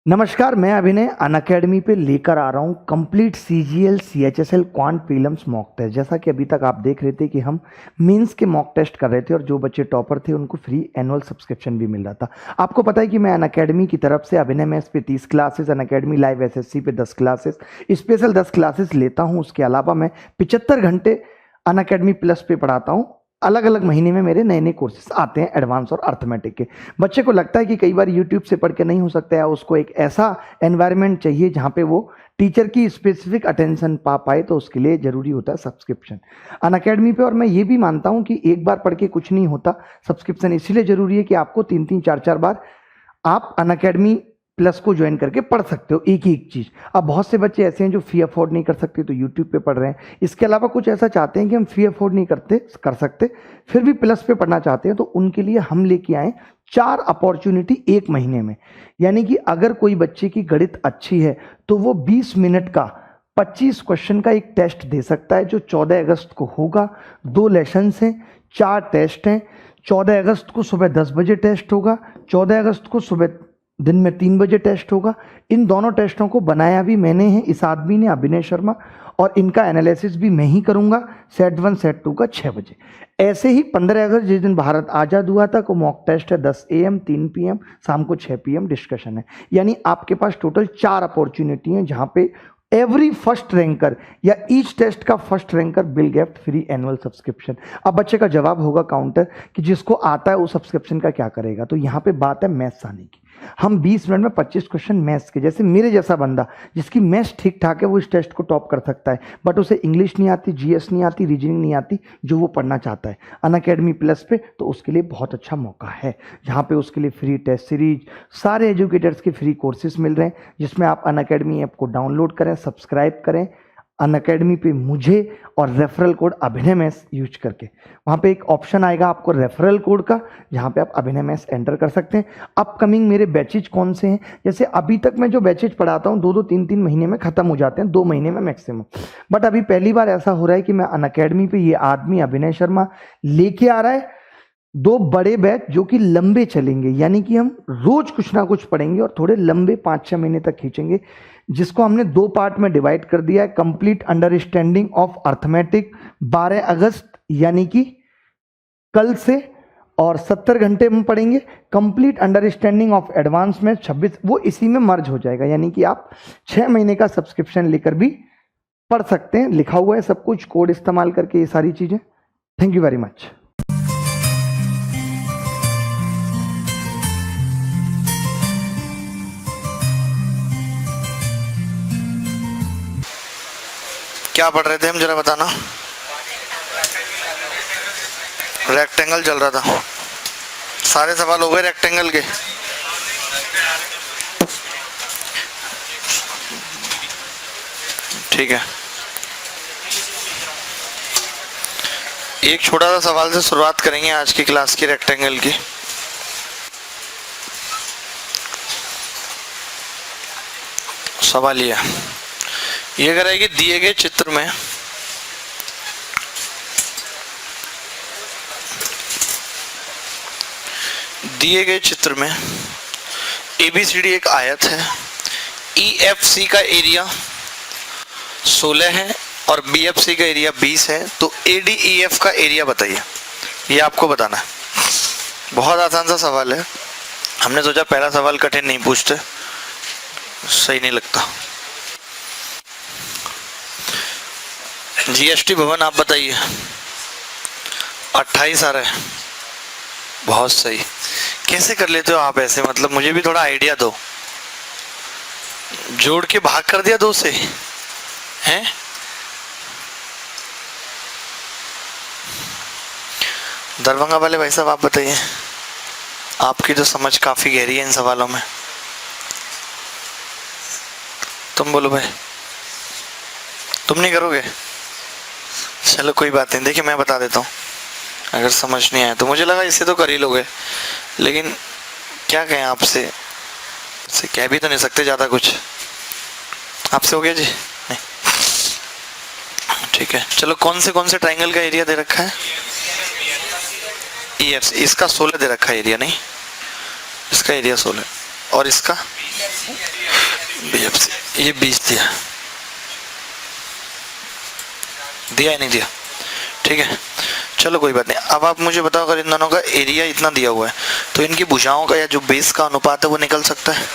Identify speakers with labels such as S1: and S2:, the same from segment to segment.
S1: नमस्कार, मैं अभिनय अनअकैडमी पे लेकर आ रहा हूँ complete CGL CHSL quant prelims mock test. जैसा कि अभी तक आप देख रहे थे कि हम मेंस के मॉक टेस्ट कर रहे थे और जो बच्चे टॉपर थे उनको फ्री एनुअल सब्सक्रिप्शन भी मिल रहा था। आपको पता है कि मैं अनअकैडमी की तरफ से अभिनय मैथ्स पे 30 क्लासेस, अनअकैडमी लाइव एसएससी पे 10 क्लासेस, स्पेशल 10 क्लासेस लेता हूँ। उसके अलावा मैं 75 घंटे अनअकैडमी प्लस पे पढ़ाता हूँ। अलग अलग महीने में मेरे नए नए कोर्सेज आते हैं एडवांस और अर्थमेटिक के। बच्चे को लगता है कि कई बार यूट्यूब से पढ़ के नहीं हो सकता है, उसको एक ऐसा एनवायरनमेंट चाहिए जहाँ पे वो टीचर की स्पेसिफिक अटेंशन पा पाए, तो उसके लिए जरूरी होता है सब्सक्रिप्शन अनअकैडमी पे। और मैं ये भी मानता हूँ कि एक बार पढ़ के कुछ नहीं होता, सब्सक्रिप्शन इसलिए जरूरी है कि आपको 3-3, 4-4 बार आप अनअकैडमी प्लस को ज्वाइन करके पढ़ सकते हो एक ही एक चीज़। अब बहुत से बच्चे ऐसे हैं जो फी अफोर्ड नहीं कर सकते, तो यूट्यूब पे पढ़ रहे हैं। इसके अलावा कुछ ऐसा चाहते हैं कि हम फी अफोर्ड नहीं कर सकते, फिर भी प्लस पे पढ़ना चाहते हैं, तो उनके लिए हम लेके आए 4 अपॉर्चुनिटी एक महीने में। यानी कि अगर कोई बच्चे की गणित अच्छी है तो वो 20 मिनट का 25 क्वेश्चन का एक टेस्ट दे सकता है, जो 14 अगस्त को होगा। 2 लेसन्स हैं, 4 टेस्ट हैं। 14 अगस्त को सुबह 10 बजे टेस्ट होगा, 14 अगस्त को सुबह दिन में 3 बजे टेस्ट होगा। इन दोनों टेस्टों को बनाया भी मैंने है, इस आदमी ने, अभिनय शर्मा, और इनका एनालिसिस भी मैं ही करूंगा सेट 1 सेट 2 का 6 बजे। ऐसे ही 15 अगस्त जिस दिन भारत आज़ाद हुआ था को मॉक टेस्ट है 10 AM, 3 PM, शाम को 6 PM डिस्कशन है। यानी आपके पास टोटल 4 अपॉर्चुनिटी हैं जहां पे एवरी फर्स्ट रैंकर या ईच टेस्ट का first ranker will get free annual subscription. अब बच्चे का जवाब होगा काउंटर कि जिसको आता है वो सब्सक्रिप्शन का क्या करेगा। तो यहाँ पे बात है मैथ्स आने की। हम 20 मिनट में 25 क्वेश्चन मैथ्स के, जैसे मेरे जैसा बंदा जिसकी मैथ्स ठीक ठाक है वो इस टेस्ट को टॉप कर सकता है, बट उसे इंग्लिश नहीं आती, जीएस नहीं आती, रीजनिंग नहीं आती, जो वो पढ़ना चाहता है अनअकैडमी प्लस पे, तो उसके लिए बहुत अच्छा मौका है जहाँ पे उसके लिए फ्री टेस्ट सीरीज, सारे एजुकेटर्स के फ्री कोर्सेज मिल रहे हैं, जिसमें आप अनअकैडमी ऐप को डाउनलोड करें, सब्सक्राइब करें अनअकैडमी पे मुझे, और रेफरल कोड अभिनय मैथ्स यूज करके। वहाँ पे एक ऑप्शन आएगा आपको रेफरल कोड का, जहाँ पे आप अभिनय मैथ्स एंटर कर सकते हैं। अपकमिंग मेरे बैचेज कौन से हैं, जैसे अभी तक मैं जो बैचेज पढ़ाता हूँ 2-2, 3-3 महीने में खत्म हो जाते हैं, 2 महीने में मैक्सिमम। बट अभी पहली बार ऐसा हो रहा है कि मैं अनअकैडमी पे ये आदमी अभिनय शर्मा लेके आ रहा है 2 बड़े बैच जो कि लंबे चलेंगे। यानी कि हम रोज कुछ ना कुछ पढ़ेंगे और थोड़े लंबे 5-6 महीने तक खींचेंगे, जिसको हमने 2 पार्ट में डिवाइड कर दिया है। कंप्लीट अंडरस्टैंडिंग ऑफ अर्थमेटिक 12 अगस्त यानी कि कल से, और 70 घंटे में पढ़ेंगे। कंप्लीट अंडरस्टैंडिंग ऑफ एडवांस में 26, वो इसी में मर्ज हो जाएगा। यानी कि आप 6 महीने का सब्सक्रिप्शन लेकर भी पढ़ सकते हैं। लिखा हुआ है सब कुछ, कोड इस्तेमाल करके ये सारी चीजें। Thank you very much.
S2: क्या पढ़ रहे थे हम, जरा बताना। रेक्टेंगल चल रहा था, सारे सवाल हो गए रेक्टेंगल के। ठीक है, एक छोटा सा सवाल से शुरुआत करेंगे आज की क्लास की रेक्टेंगल की। सवाल ये कह रहा है कि दिए गए चित्र में ABCD एक आयत है, EFC का एरिया 16 है और BFC का एरिया 20 है, तो ADEF का एरिया बताइए। ये आपको बताना है। बहुत आसान सा सवाल है, हमने सोचा पहला सवाल कठिन नहीं पूछते, सही नहीं लगता। GST भवन आप बताइए। 28 आ रहा है, बहुत सही। कैसे कर लेते हो आप ऐसे, मतलब मुझे भी थोड़ा आइडिया दो। जोड़ के भाग कर दिया 2 से, हैं? दरभंगा वाले भाई साहब आप बताइए, आपकी तो समझ काफी गहरी है इन सवालों में। तुम बोलो भाई, तुम नहीं करोगे? चलो कोई बात नहीं, देखिए मैं बता देता हूँ, अगर समझ नहीं आया तो। मुझे लगा इससे तो कर ही लोगे, लेकिन क्या कहें आपसे, इससे कह भी तो नहीं सकते ज़्यादा कुछ। आपसे हो गया जी? नहीं, ठीक है। चलो कौन से ट्राइंगल का एरिया दे रखा है? EFC, इसका 16 दे रखा है एरिया, नहीं इसका एरिया 16। और इसका BFC, ये 20 दिया, दिया या नहीं दिया? ठीक है, चलो कोई बात नहीं। अब आप मुझे बताओ, अगर इन दोनों का एरिया इतना दिया हुआ है तो इनकी भुजाओं का या जो बेस का अनुपात है वो निकल सकता है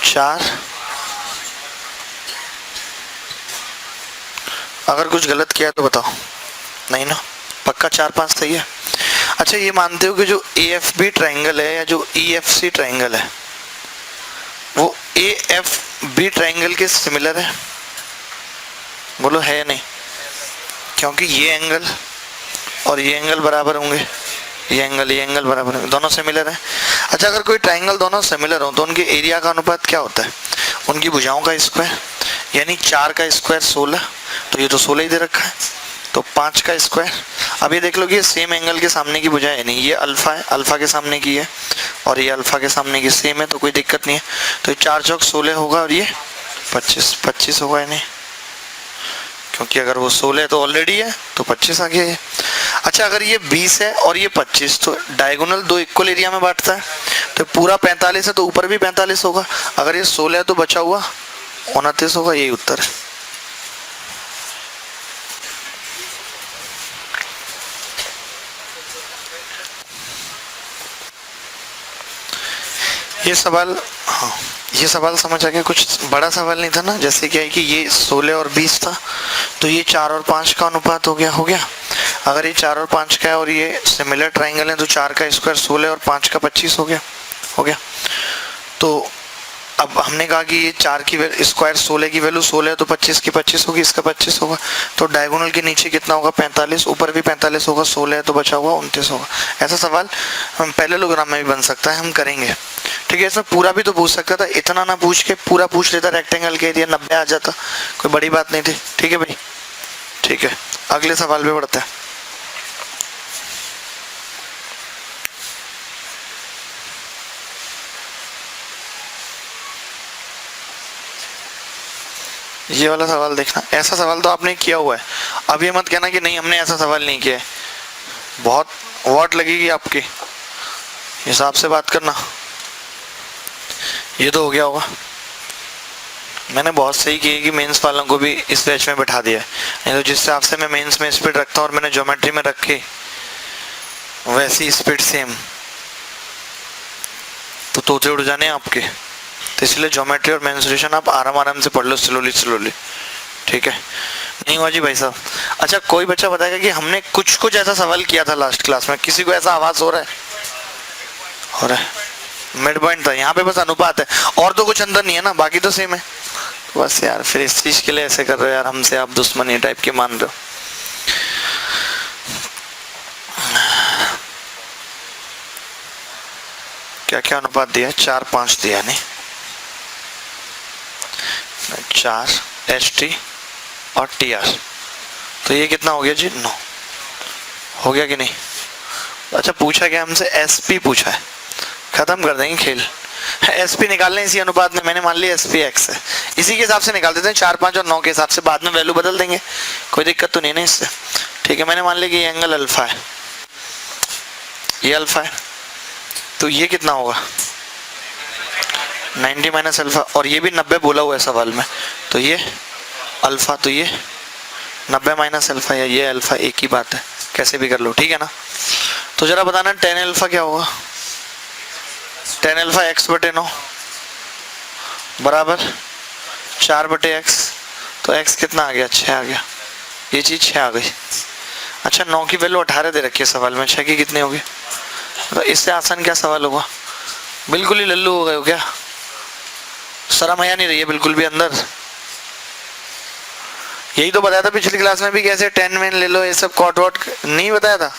S2: 4। अगर कुछ गलत किया है तो बताओ, नहीं ना, पक्का 4-5 सही है। अच्छा, ये मानते हो कि जो AFB ट्रायंगल है या जो EFC ट्रायंगल है वो AFB ट्रायंगल के सिमिलर है? बोलो है या नहीं? क्योंकि ये एंगल और ये एंगल बराबर होंगे, ये एंगल बराबर होंगे, दोनों सिमिलर है। अच्छा, अगर कोई ट्रायंगल दोनों सिमिलर हो तो उनके एरिया का अनुपात क्या होता है? उनकी भुजाओं का स्क्वायर, यानी 4 का स्क्वायर 16, तो ये तो 16 ही दे रखा है, तो 5 का स्क्वायर। अब ये देख लो कि ये सेम एंगल के सामने की भुजा है नहीं, ये अल्फा है, अल्फा के सामने की है, और ये अल्फा के सामने की सेम है, तो कोई दिक्कत नहीं है। तो ये 4 चौक 16 होगा और ये 25 होगा या नहीं? क्योंकि अगर वो 16 तो ऑलरेडी है तो 25 आ गया ये। अच्छा, अगर ये 20 है और ये 25, तो डायगोनल 2 इक्वल एरिया में बांटता है, तो पूरा 45 है तो ऊपर भी 45 होगा। अगर ये 16 है तो बचा हुआ 29 होगा, यही उत्तर है। ये सवाल, हाँ, ये सवाल समझ आ गया, कुछ बड़ा सवाल नहीं था ना। जैसे क्या है कि ये 16 और 20 था, तो ये 4 और 5 का अनुपात हो गया। अगर ये 4 और 5 का है और ये सिमिलर ट्रायंगल है तो 4 का स्क्वायर 16 और 5 का 25 हो गया। तो अब हमने कहा कि ये 4 की स्क्वायर 16 की वैल्यू 16 है तो 25 की 25 होगी, इसका 25 होगा। तो डायगोनल के नीचे कितना होगा? 45, ऊपर भी 45 होगा, 16 है तो बचा हुआ 29 होगा। ऐसा सवाल हम पैरेललोग्राम में भी बन सकता है, हम करेंगे। ठीक है, इसमें पूरा भी तो पूछ सकता था, इतना ना पूछ के पूरा पूछ लेता, रेक्टेंगल के एरिया 90 आ जाता, कोई बड़ी बात नहीं थी। ठीक है भाई, ठीक है, अगले सवाल पे बढ़ते हैं। ये वाला सवाल देखना, ऐसा सवाल तो आपने किया हुआ है, अब ये मत कहना कि नहीं हमने ऐसा सवाल नहीं किया है। बहुत वॉट लगेगी आपकी, हिसाब से बात करना। ये तो हो गया होगा, मैंने बहुत सही की है कि मेंस वालों को भी इस बैच में बैठा दिया है, नहीं तो जिस हिसाब से मैं मेंस में स्पीड रखता हूँ और मैंने ज्योमेट्री में रखी वैसी स्पीड सेम, तो तोते उड़ जाने आपके। तो इसलिए ज्योमेट्री और मेंसुरेशन आप आराम से पढ़ लो, स्लोली। ठीक है, नहीं हुआ जी भाई साहब? अच्छा, कोई बच्चा बताएगा कि हमने कुछ ऐसा सवाल किया था लास्ट क्लास में, किसी को ऐसा आवाज हो रहा है? मिड पॉइंट था यहाँ पे, बस अनुपात है और तो कुछ अंदर नहीं है ना, बाकी तो सेम है। बस यार, फिर इस चीज के लिए ऐसे कर रहे हो यार, हमसे आप दुश्मनी टाइप के मान रहे हो। क्या अनुपात दिया? 4-5 दिया, नहीं 4 ST और TR, तो ये कितना हो गया जी? 9 हो गया कि नहीं? अच्छा, पूछा क्या हमसे? SP पूछा है, खत्म कर देंगे खेल। SP निकालने इसी अनुपात में, मैंने मान लिया SPX है, इसी के हिसाब से निकाल देते हैं, 4, 5 और 9 के हिसाब से, बाद में वैल्यू बदल देंगे, कोई दिक्कत तो नहीं है ना इससे। ठीक है, मैंने मान लिया कि ये एंगल अल्फा है, ये अल्फा है, तो ये कितना होगा? 90 माइनस अल्फा, और ये भी 90 बोला हुआ है सवाल में, तो ये अल्फा, तो ये 90 माइनस अल्फा, या ये अल्फा, एक ही बात है, कैसे भी कर लो। ठीक है ना? तो जरा बताना tan अल्फा क्या होगा? tan अल्फा x/9 बराबर 4/x, तो x कितना आ गया? 6 आ गया, ये चीज 6 आ गई। अच्छा, 9 की वैल्यू 18 दे रखी है सवाल में, 6 की कितनी होगी? तो इससे आसान क्या सवाल होगा? बिल्कुल ही लल्लू हो गए हो क्या? शर्म आया नहीं रही है बिल्कुल भी अंदर? यही तो बताया था पिछली क्लास में भी, कैसे 10 में ले लो, ये सब कॉट वॉट नहीं बताया था?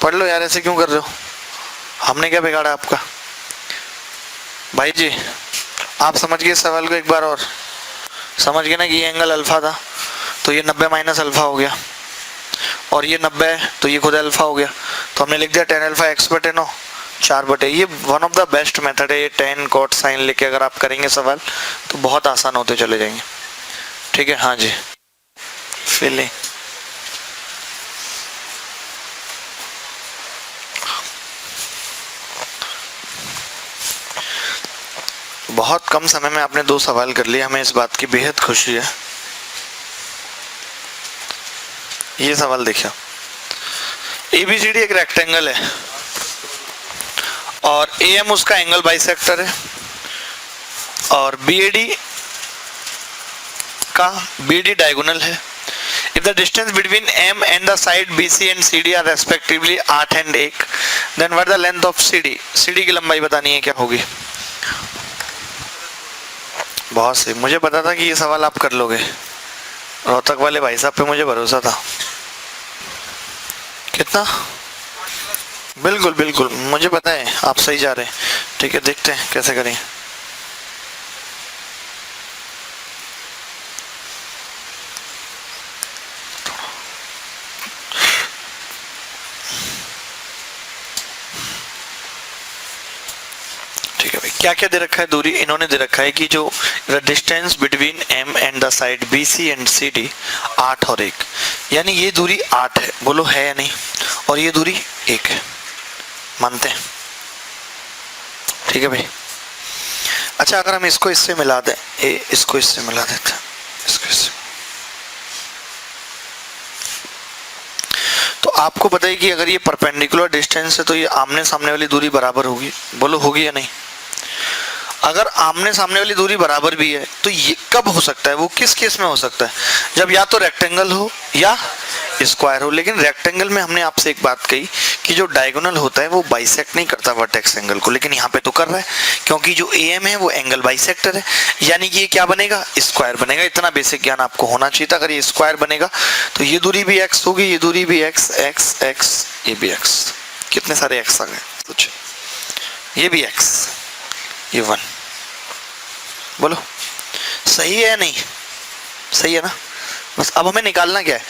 S2: पढ़ लो यार, ऐसे क्यों कर रहे हो? हमने क्या बिगाड़ा आपका? भाई जी, आप समझ गए सवाल को? एक बार और समझ गए ना कि ये एंगल अल्फा था, तो ये 90 माइनस अल्फा हो गया, और ये 90 है तो ये खुद अल्फा हो गया, तो हमने लिख दिया tan अल्फा x/9 4/। ये one of the best method है, ये tan cot sin लेके अगर आप करेंगे सवाल तो बहुत आसान होते चले जाएंगे। ठीक है, हाँ जी, फिलिंग बहुत कम समय में आपने 2 सवाल कर लिए, हमें इस बात की बेहद खुशी है। ये सवाल देखिए, ABCD एक रेक्टेंगल है और AM उसका एंगल बाइसेक्टर है और BD डायगोनल है। If the distance between M and the side BC and CD are respectively 8 and 1, then what the length of CD? CD की लंबाई बतानी है, क्या होगी? बहुत सही, मुझे पता था कि ये सवाल आप कर लोगे। रोहतक वाले भाई साहब पे मुझे भरोसा था। कितना? बिल्कुल बिल्कुल, मुझे पता है आप सही जा रहे हैं। ठीक है, देखते हैं कैसे करें। क्या क्या दे रखा है दूरी? इन्होंने दे रखा है कि जो distance between M and the side BC and CD 8 और 1, यानी ये दूरी 8 है, बोलो है या नहीं? और ये दूरी 1 है, मानते हैं? ठीक है भाई। अच्छा, अगर हम इसको इससे मिला दें, इसको इससे मिला देते हैं, इसको इससे, तो आपको पता है कि अगर ये परपेंडिकुलर डिस्टेंस है तो ये आमने सामने वाली दूरी बराबर होगी, बोलो होगी या नहीं? अगर आमने सामने वाली दूरी बराबर भी है तो ये कब हो सकता है? वो किस केस में हो सकता है? जब या तो रेक्टेंगल हो या स्क्वायर हो। लेकिन रेक्टेंगल में हमने आपसे एक बात कही कि जो डायगोनल होता है वो बाइसेक्ट नहीं करता वर्टेक्स एंगल को, लेकिन यहाँ पे तो कर रहा है, क्योंकि जो AM है वो एंगल बाइसेक्टर है, यानी कि ये क्या बनेगा? स्क्वायर बनेगा। इतना बेसिक ज्ञान आपको होना चाहिए था। अगर ये स्क्वायर बनेगा तो ये दूरी भी x होगी, ये दूरी भी x, ये भी x। कितने सारे x आ गए कुछ, ये भी x, ये 1। बोलो सही है या नहीं? सही है ना? बस अब हमें निकालना क्या है?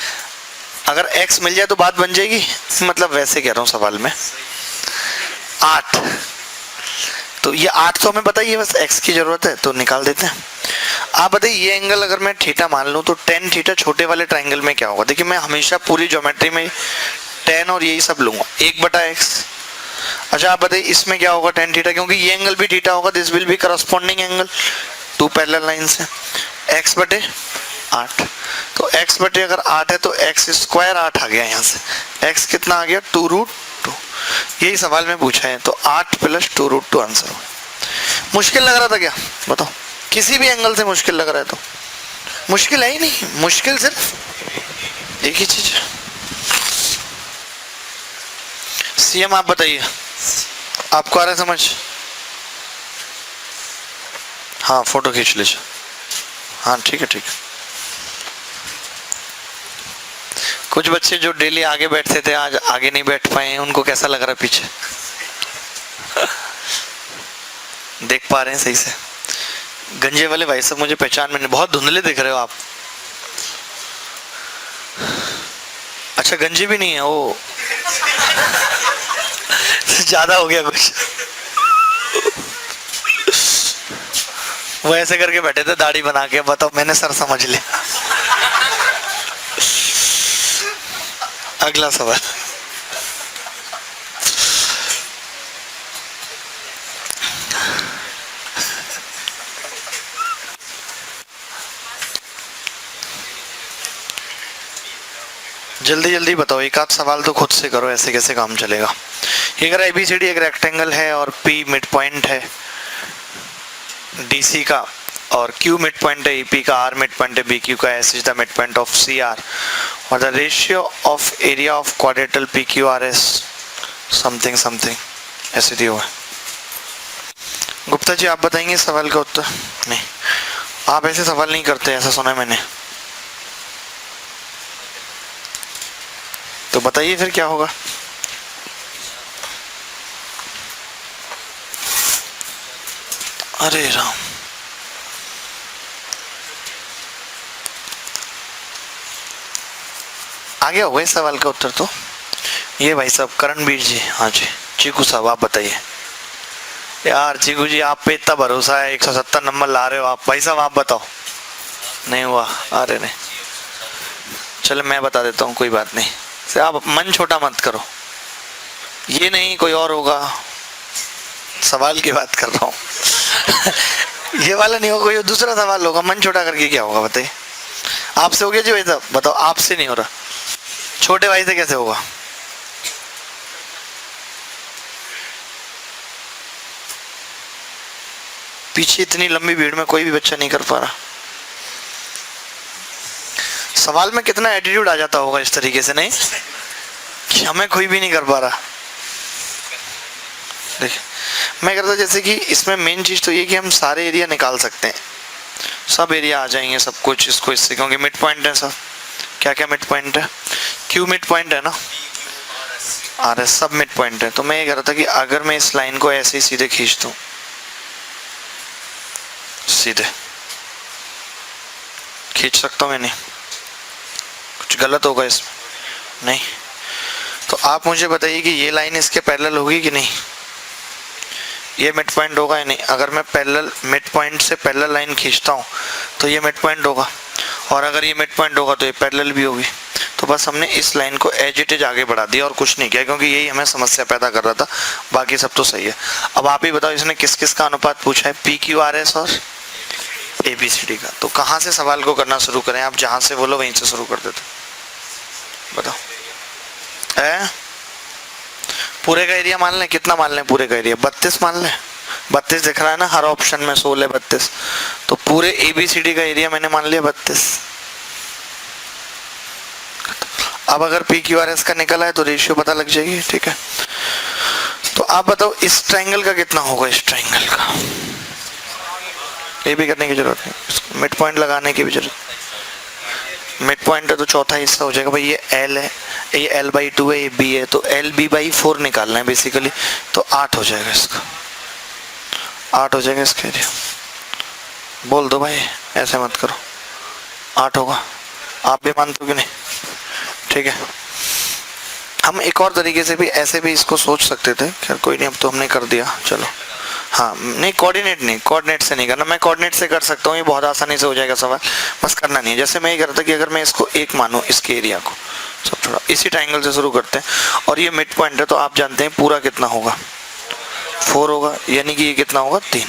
S2: अगर x मिल जाए तो बात बन जाएगी, मतलब वैसे कह रहा हूं सवाल में 8, तो ये 8 तो हमें बताइए, बस x की जरूरत है तो निकाल देते हैं। आप बताइए, ये एंगल अगर मैं थीटा मान लूं तो tan थीटा छोटे वाले ट्राइंगल में क्या होगा? देखिए, मैं हमेशा पूरी ज्योमेट्री में tan और यही सब लूंगा, 1/x। अच्छा, आप बताइए इसमें क्या होगा tan थीटा, क्योंकि ये एंगल भी थीटा होगा, this will be corresponding angle, 2 parallel lines है, x/8। तो x/ अगर 8 है तो x स्क्वायर 8 आ गया, यहाँ से x कितना आ गया? 2√2। यही सवाल में पूछा है, तो 8 + 2√2 आंसर हो। मुश्किल लग रहा था क्या? बताओ, किसी भी एंगल से मुश्किल लग रहा है तो? मुश्किल है ही नहीं, मुश्किल सिर्फ एक ही चीज है। CM आप बताइए, आपको आ रहा है समझ? हाँ, फोटो खींच लीजिए। हाँ ठीक है, ठीक है। कुछ बच्चे जो डेली आगे बैठते थे आज आगे नहीं बैठ पाए, उनको कैसा लग रहा है पीछे? देख पा रहे हैं सही से? गंजे वाले भाई साहब मुझे पहचान में नहीं, बहुत धुंधले दिख रहे हो आप। अच्छा, गंजे भी नहीं है वो? ज्यादा हो गया कुछ। वो ऐसे करके बैठे थे दाढ़ी बना के, बताओ मैंने सर समझ लिया। अगला सवाल, जल्दी जल्दी बताओ, एक आध सवाल तो खुद से करो, ऐसे कैसे काम चलेगा? अगर ABCD एक रेक्टेंगल है और P मिड पॉइंट है DC का, और Q मिड पॉइंट है EP का, R मिड पॉइंट है BQ का, S is the mid point of CR, और the ratio of area of quadrilateral PQRS something something, ऐसे दिया हुआ है। गुप्ता जी आप बताएंगे सवाल का उत्तर? नहीं, आप ऐसे सवाल नहीं करते, ऐसा सुना है मैंने। तो बताइए फिर क्या होगा? अरे राम, आ गया होगा इस सवाल का उत्तर तो। ये भाई साहब करणवीर जी, हाँ जी, चीकू साहब आप बताइए। यार चीकू जी आप पे इतना भरोसा है, 170 नंबर ला रहे हो आप। भाई साहब आप बताओ। नहीं हुआ? अरे नहीं, चलो मैं बता देता हूँ, कोई बात नहीं। से आप मन छोटा मत करो, ये नहीं कोई और होगा, सवाल की बात कर रहा हूँ। ये वाला नहीं होगा, कोई दूसरा सवाल होगा। मन छोटा करके क्या होगा बताइए। आपसे हो गया जी भाई साहब, बताओ। आपसे नहीं हो रहा, छोटे भाई से कैसे होगा? पीछे इतनी लंबी भीड़ में कोई भी बच्चा नहीं कर पा रहा। सवाल में कितना एटीट्यूड आ जाता होगा इस तरीके से, नहीं कि हमें कोई भी नहीं कर पा रहा। देखिए मैं करता जैसे कि इसमें मेन चीज तो ये कि हम सारे एरिया निकाल सकते हैं, सब एरिया आ जाएंगे सब कुछ इसको इससे, क्योंकि मिड पॉइंट है सब। क्या क्या मिड पॉइंट है? क्यू मिड पॉइंट है ना, आर एस सब मिड पॉइंट है। तो मैं ये कह रहा था कि अगर मैं इस लाइन को ऐसे ही सीधे खींच दूं, सीधे खींच सकता हूं मैं? नहीं, कुछ गलत होगा इसमें? नहीं। तो आप मुझे बताइए कि ये लाइन इसके पैरेलल होगी कि नहीं? ये मिड पॉइंट होगा या नहीं? अगर मैं पैरेलल मिड पॉइंट से पैरेलल लाइन खींचता हूँ तो ये मिड पॉइंट होगा, और अगर ये मिड पॉइंट होगा तो ये पैरेलल भी होगी। तो बस हमने इस लाइन को एज इट इज आगे बढ़ा दिया और कुछ नहीं किया, क्योंकि यही हमें समस्या पैदा कर रहा था। बाकी सब तो सही है। अब आप ही बताओ इसने किस किस का अनुपात पूछा है? पी क्यू आर एस और ए बी सी डी का। तो कहाँ से सवाल को करना शुरू करें? आप जहाँ से बोलो वहीं से शुरू कर देते। बताओ पूरे का एरिया मान लें, कितना मान लें पूरे का एरिया? 32 मान लें। 32 दिख रहा है ना हर ऑप्शन में, 16 32। तो पूरे ABCD का एरिया मैंने मान लिया 32। अब अगर PQRS का निकला है तो रेशियो पता लग जाएगी, ठीक है। तो आप बताओ इस ट्रायंगल का कितना होगा? इस ट्रायंगल का ये भी करने की जरूरत है, मिड पॉइंट लगाने की भी जरूरत। मिड पॉइंट है तो चौथा हिस्सा हो जाएगा भाई। ये L है, ये L/2 है, ये B है, तो LB/4 निकालना है बेसिकली। तो 8 हो जाएगा इसका, 8 हो जाएगा इसका एरिया। बोल दो भाई, ऐसे मत करो, 8 होगा। आप भी मानते हो कि नहीं? ठीक है। हम एक और तरीके से भी ऐसे भी इसको सोच सकते थे, खैर कोई नहीं, अब तो हमने कर दिया, चलो। हाँ नहीं, कोऑर्डिनेट नहीं, कोऑर्डिनेट से नहीं करना। मैं कोऑर्डिनेट से कर सकता हूँ, ये बहुत आसानी से हो जाएगा सवाल, बस करना नहीं है। जैसे मैं ये करता कि अगर मैं इसको 1 मानूँ, इसके एरिया को, सब थोड़ा इसी ट्रायंगल से शुरू करते हैं, और ये मिड पॉइंट है, तो आप जानते हैं पूरा कितना होगा? 4 होगा, यानी कि ये कितना होगा? 3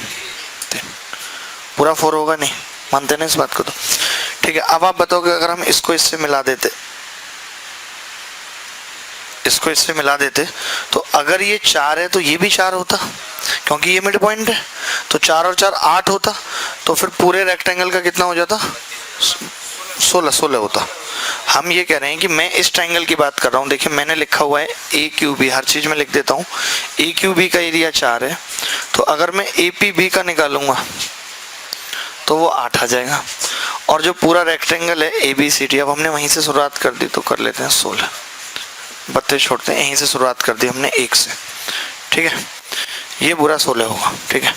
S2: पूरा 4 होगा। नहीं मानते ना इस बात को? तो ठीक है। अब आप बताओगे अगर हम इसको इससे मिला देते, इसको इससे मिला देते, तो अगर ये 4 है तो ये भी 4 होता, क्योंकि ये मिड पॉइंट है। तो 4 और 4 8 होता, तो फिर पूरे रेक्टेंगल का कितना हो जाता? 16 होता। हम ये कह रहे हैं कि मैं इस ट्रायंगल की बात कर रहा हूँ। देखिए मैंने लिखा हुआ है AQB, हर चीज में लिख देता हूँ। AQB का एरिया 4 है, तो अगर मैं APB का निकालूंगा तो वो 8 आ जाएगा। और जो पूरा रेक्टेंगल है ABCD, अब हमने वहीं से शुरुआत कर दी, तो कर लेते हैं 16। 32 छोड़ते हैं, यहीं से शुरुआत कर दी हमने 1 से, ठीक है। ये पूरा 16 होगा, ठीक है।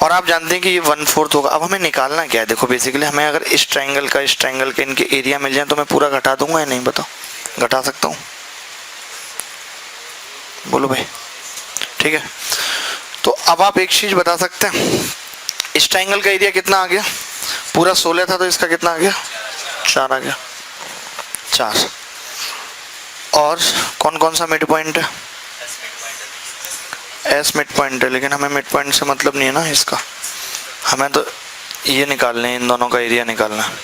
S2: और आप जानते हैं कि ये 1/4 होगा। अब हमें निकालना क्या है? देखो बेसिकली हमें अगर इस ट्रायंगल का, इस ट्रायंगल के इनके एरिया मिल जाए तो मैं पूरा घटा दूंगा या नहीं? बताओ, घटा सकता हूँ? बोलो भाई, ठीक है। तो अब आप एक चीज बता सकते हैं, इस ट्रायंगल का एरिया कितना आ गया? पूरा 16 था, तो इसका कितना आ गया? 4 आ गया, 4। और कौन कौन सा मिड पॉइंट है? एस मिड पॉइंट है, लेकिन हमें मिड पॉइंट से मतलब नहीं है ना इसका, हमें तो ये निकालना है, इन दोनों का एरिया निकालना है।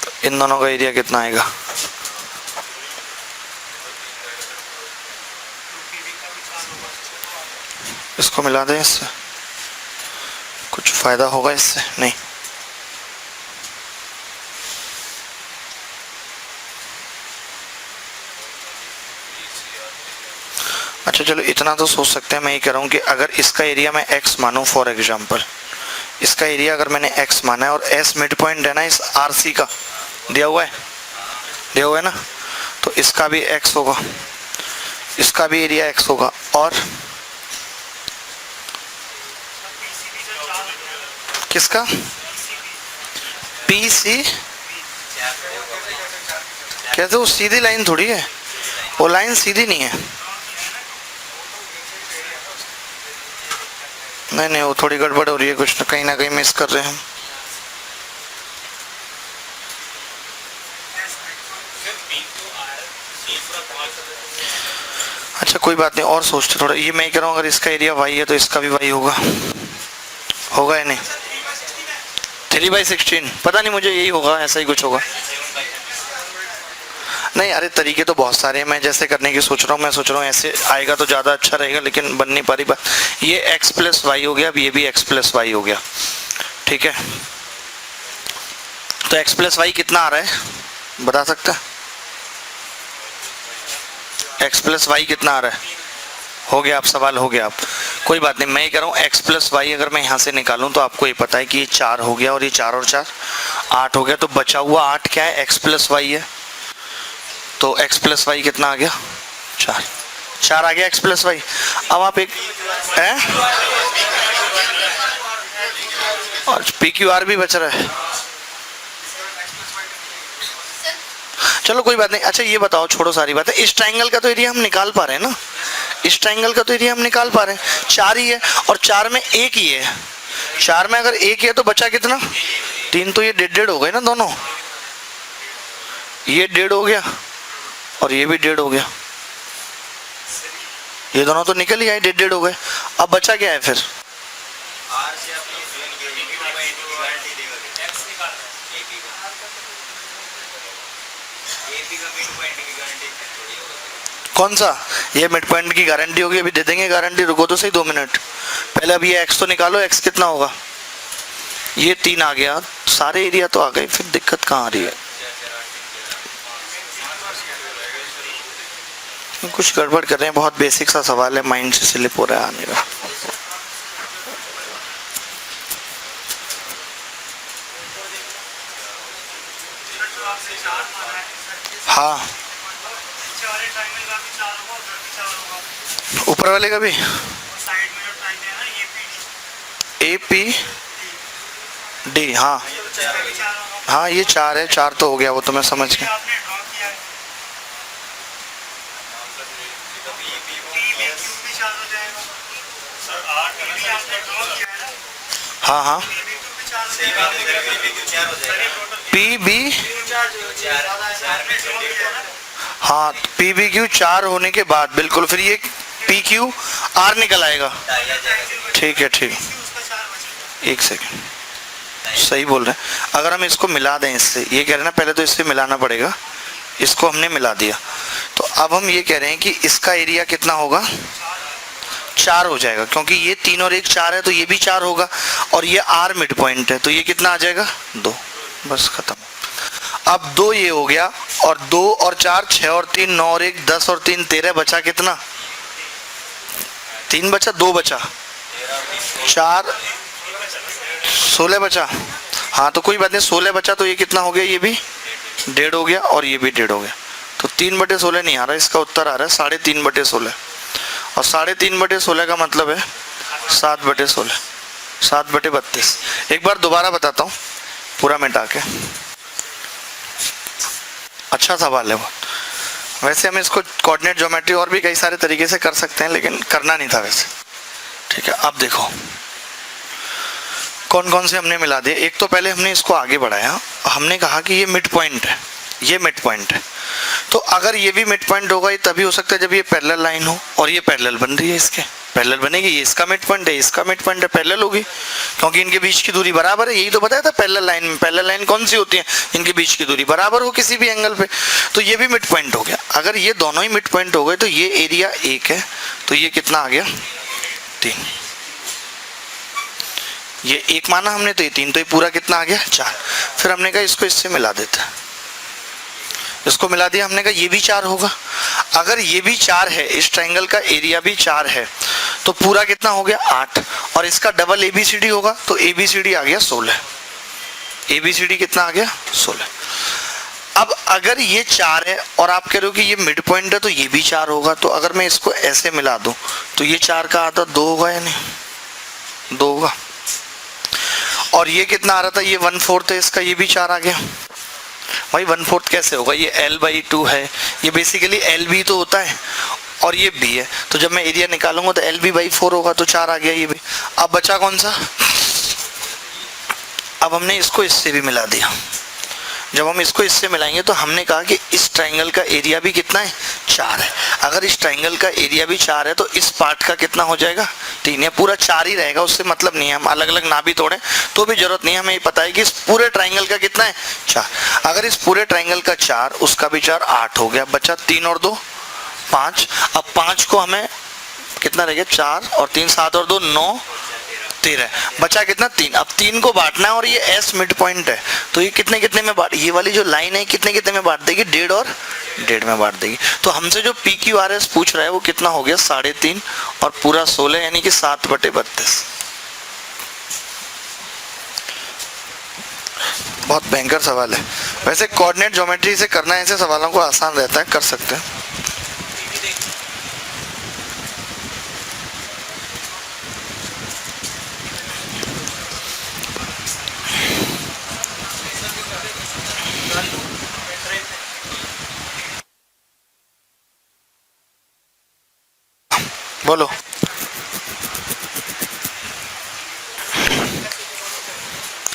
S2: तो इन दोनों का एरिया कितना आएगा? इसको मिला दें इससे, कुछ फायदा होगा इससे? नहीं। अच्छा चलो इतना तो सोच सकते हैं। मैं ये कह रहा हूँ कि अगर इसका एरिया मैं x मानूं, फॉर एग्जांपल इसका एरिया अगर मैंने x माना है, और s मिड पॉइंट है ना इस RC का, दिया हुआ है ना, तो इसका भी x होगा, इसका भी एरिया x होगा। और किसका? PC कहते वो सीधी लाइन थोड़ी है, वो लाइन सीधी नहीं है। नहीं, वो थोड़ी गड़बड़ हो रही है, कुछ कहीं ना कहीं मिस कर रहे हैं हम। अच्छा कोई बात नहीं, और सोचते थोड़ा। ये मैं कह रहा हूँ अगर इसका एरिया y है तो इसका भी y होगा या नहीं? 3/16, पता नहीं, मुझे यही होगा, ऐसा ही कुछ होगा। नहीं अरे तरीके तो बहुत सारे हैं, मैं जैसे करने की सोच रहा हूँ, मैं सोच रहा हूँ ऐसे आएगा तो ज़्यादा अच्छा रहेगा, लेकिन बन नहीं पा रही बात। ये x प्लस वाई हो गया, अब ये भी x प्लस वाई हो गया, ठीक है। तो x प्लस वाई कितना आ रहा है बता सकता है? x प्लस वाई कितना आ रहा है? हो गया, आप सवाल हो गया आप, कोई बात नहीं, मैं ये कह रहा हूँ x प्लस वाई अगर मैं यहाँ से निकालूं तो आपको ये पता है कि ये 4 हो गया और ये 4 और 4 8 हो गया, तो बचा हुआ 8 क्या है? x प्लस वाई है। तो x प्लस वाई कितना आ गया? 4 आ गया x प्लस वाई। अब आप एक है और PQR भी बच रहा है, चलो कोई बात नहीं। अच्छा ये बताओ, छोड़ो सारी बातें, इस ट्रायंगल का तो एरिया हम निकाल पा रहे हैं ना, इस ट्रायंगल का तो एरिया हम निकाल पा रहे हैं, 4 ही है और 4 में 1 ही है, 4 में अगर 1 है तो बचा कितना? 3, तो ये 1.5 हो गए ना दोनों, ये 1.5 हो गया और ये भी 1.5 हो गया, ये दोनों तो निकल ही आए, 1.5 हो गए। अब बचा क्या है फिर? कौन सा? ये मिड पॉइंट की गारंटी होगी, अभी दे देंगे गारंटी, रुको तो सही 2 मिनट पहले। अभी ये x तो निकालो, x कितना होगा? ये 3 आ गया, सारे एरिया तो आ गए, फिर दिक्कत कहाँ आ रही है? कुछ गड़बड़ कर रहे हैं, बहुत बेसिक सा सवाल है, माइंड से स्लिप हो रहा है आने का। हाँ ऊपर वाले का भी APD, हाँ हाँ ये 4 है, 4 तो हो गया, वो तो मैं समझ गया। हाँ हाँ PB, हाँ PBQ 4 होने के बाद बिल्कुल, फिर ये PQR निकल आएगा, ठीक है ठीक, एक सेकेंड, सही बोल रहे हैं। अगर हम इसको मिला दें इससे, ये कह रहे हैं ना पहले तो इससे मिलाना पड़ेगा, इसको हमने मिला दिया, तो अब हम ये कह रहे हैं कि इसका एरिया कितना होगा? 4 हो जाएगा, क्योंकि ये 3 और 1 4 है, तो ये भी 4 होगा, और ये R मिड पॉइंट है, तो ये कितना आ जाएगा? 2, बस खत्म। अब 2 ये हो गया, और 2 और 4 6 और 3 9 और 1 10 और 3 13, बचा कितना? 3 बचा, 2 बचा, 4 16 बचा, हाँ तो कोई बात नहीं, 16 बचा, तो ये कितना हो गया? ये भी 1.5 हो गया और ये भी 1.5 हो गया, तो 3/16 नहीं आ रहा, इसका उत्तर आ रहा है 3.5/16, और 3.5/16 का मतलब है 7/16, 7/32। एक बार दोबारा बताता हूँ पूरा मिटा के, अच्छा सवाल है बहुत। वैसे हम इसको कोऑर्डिनेट ज्योमेट्री और भी कई सारे तरीके से कर सकते हैं, लेकिन करना नहीं था वैसे, ठीक है। अब देखो कौन कौन से हमने मिला दिए। एक तो पहले हमने इसको आगे बढ़ाया, हमने कहा कि ये मिड पॉइंट है, ये मिड पॉइंट है, तो अगर ये भी मिड पॉइंट होगा, ये तभी हो सकता है जब ये पैरेलल लाइन हो, और ये पैरेलल बन रही है, इसके पैरेलल बनेगी, ये इसका मिड पॉइंट है, इसका मिड पॉइंट है, पैरेलल होगी, क्योंकि इनके बीच की दूरी बराबर है, यही तो बताया था पैरेलल लाइन में। पैरेलल लाइन कौन सी होती है? इनके बीच की दूरी बराबर हो किसी भी एंगल पे, तो ये भी मिड पॉइंट हो गया। अगर ये दोनों ही मिड पॉइंट हो गए तो ये एरिया 1 है, तो ये कितना आ गया? 3, ये 1 माना हमने, तो ये 3, तो ये पूरा कितना आ गया? 4। फिर हमने कहा इसको इससे मिला देते हैं, इसको मिला दिया, हमने कहा ये भी 4 होगा। अगर ये भी 4 है, इस ट्रायंगल का एरिया भी 4 है, तो पूरा कितना हो गया? 8, और इसका डबल ABCD होगा, तो ABCD आ गया 16, ABCD कितना आ गया? 16। अब अगर ये 4 है और आप कह रहे हो कि ये मिड पॉइंट है, तो ये भी 4 होगा, तो अगर मैं इसको ऐसे मिला दूं तो ये 4 का आधा 2 होगा या नहीं? 2 होगा। और ये कितना आ रहा था? ये 1/4 है इसका, ये भी 4 आ गया। भाई 1/4 कैसे होगा? ये L/2 है, ये बेसिकली LB तो होता है, और ये B है, तो जब मैं एरिया निकालूंगा तो LB/4 होगा, तो 4 आ गया ये भी। अब बचा कौन सा? अब हमने इसको इससे भी मिला दिया। जब हम इसको इससे मिलाएंगे तो हमने कहा कि इस ट्रायंगल का एरिया भी कितना है? 4 है। अगर इस ट्रायंगल का एरिया भी 4 है तो इस पार्ट का कितना हो जाएगा? 3 या पूरा 4 ही रहेगा, उससे मतलब नहीं है, हम अलग अलग ना भी तोड़ें तो भी जरूरत नहीं है, हमें ये पता है कि इस पूरे ट्राइंगल का कितना है 4। अगर इस पूरे ट्राइंगल का 4, उसका भी 4, 8 हो गया, बचा 3 और 2 5। अब 5 को हमें कितना रह गया 4 और 3 7 और 2 9 13, बचा कितना 3। अब 3 को बांटना है और ये एस मिड पॉइंट है, तो ये कितने कितने में बांट, ये वाली जो लाइन है कितने कितने में बांट देगी 1.5 और 1.5 में बांट देगी। तो हमसे जो पी क्यू आर एस पूछ रहा है वो कितना हो गया 3.5 और पूरा 16 यानी कि 7/32। बहुत भयंकर सवाल है। वैसे कोऑर्डिनेट ज्योमेट्री से करना ऐसे सवालों को आसान रहता है, कर सकते हैं। बोलो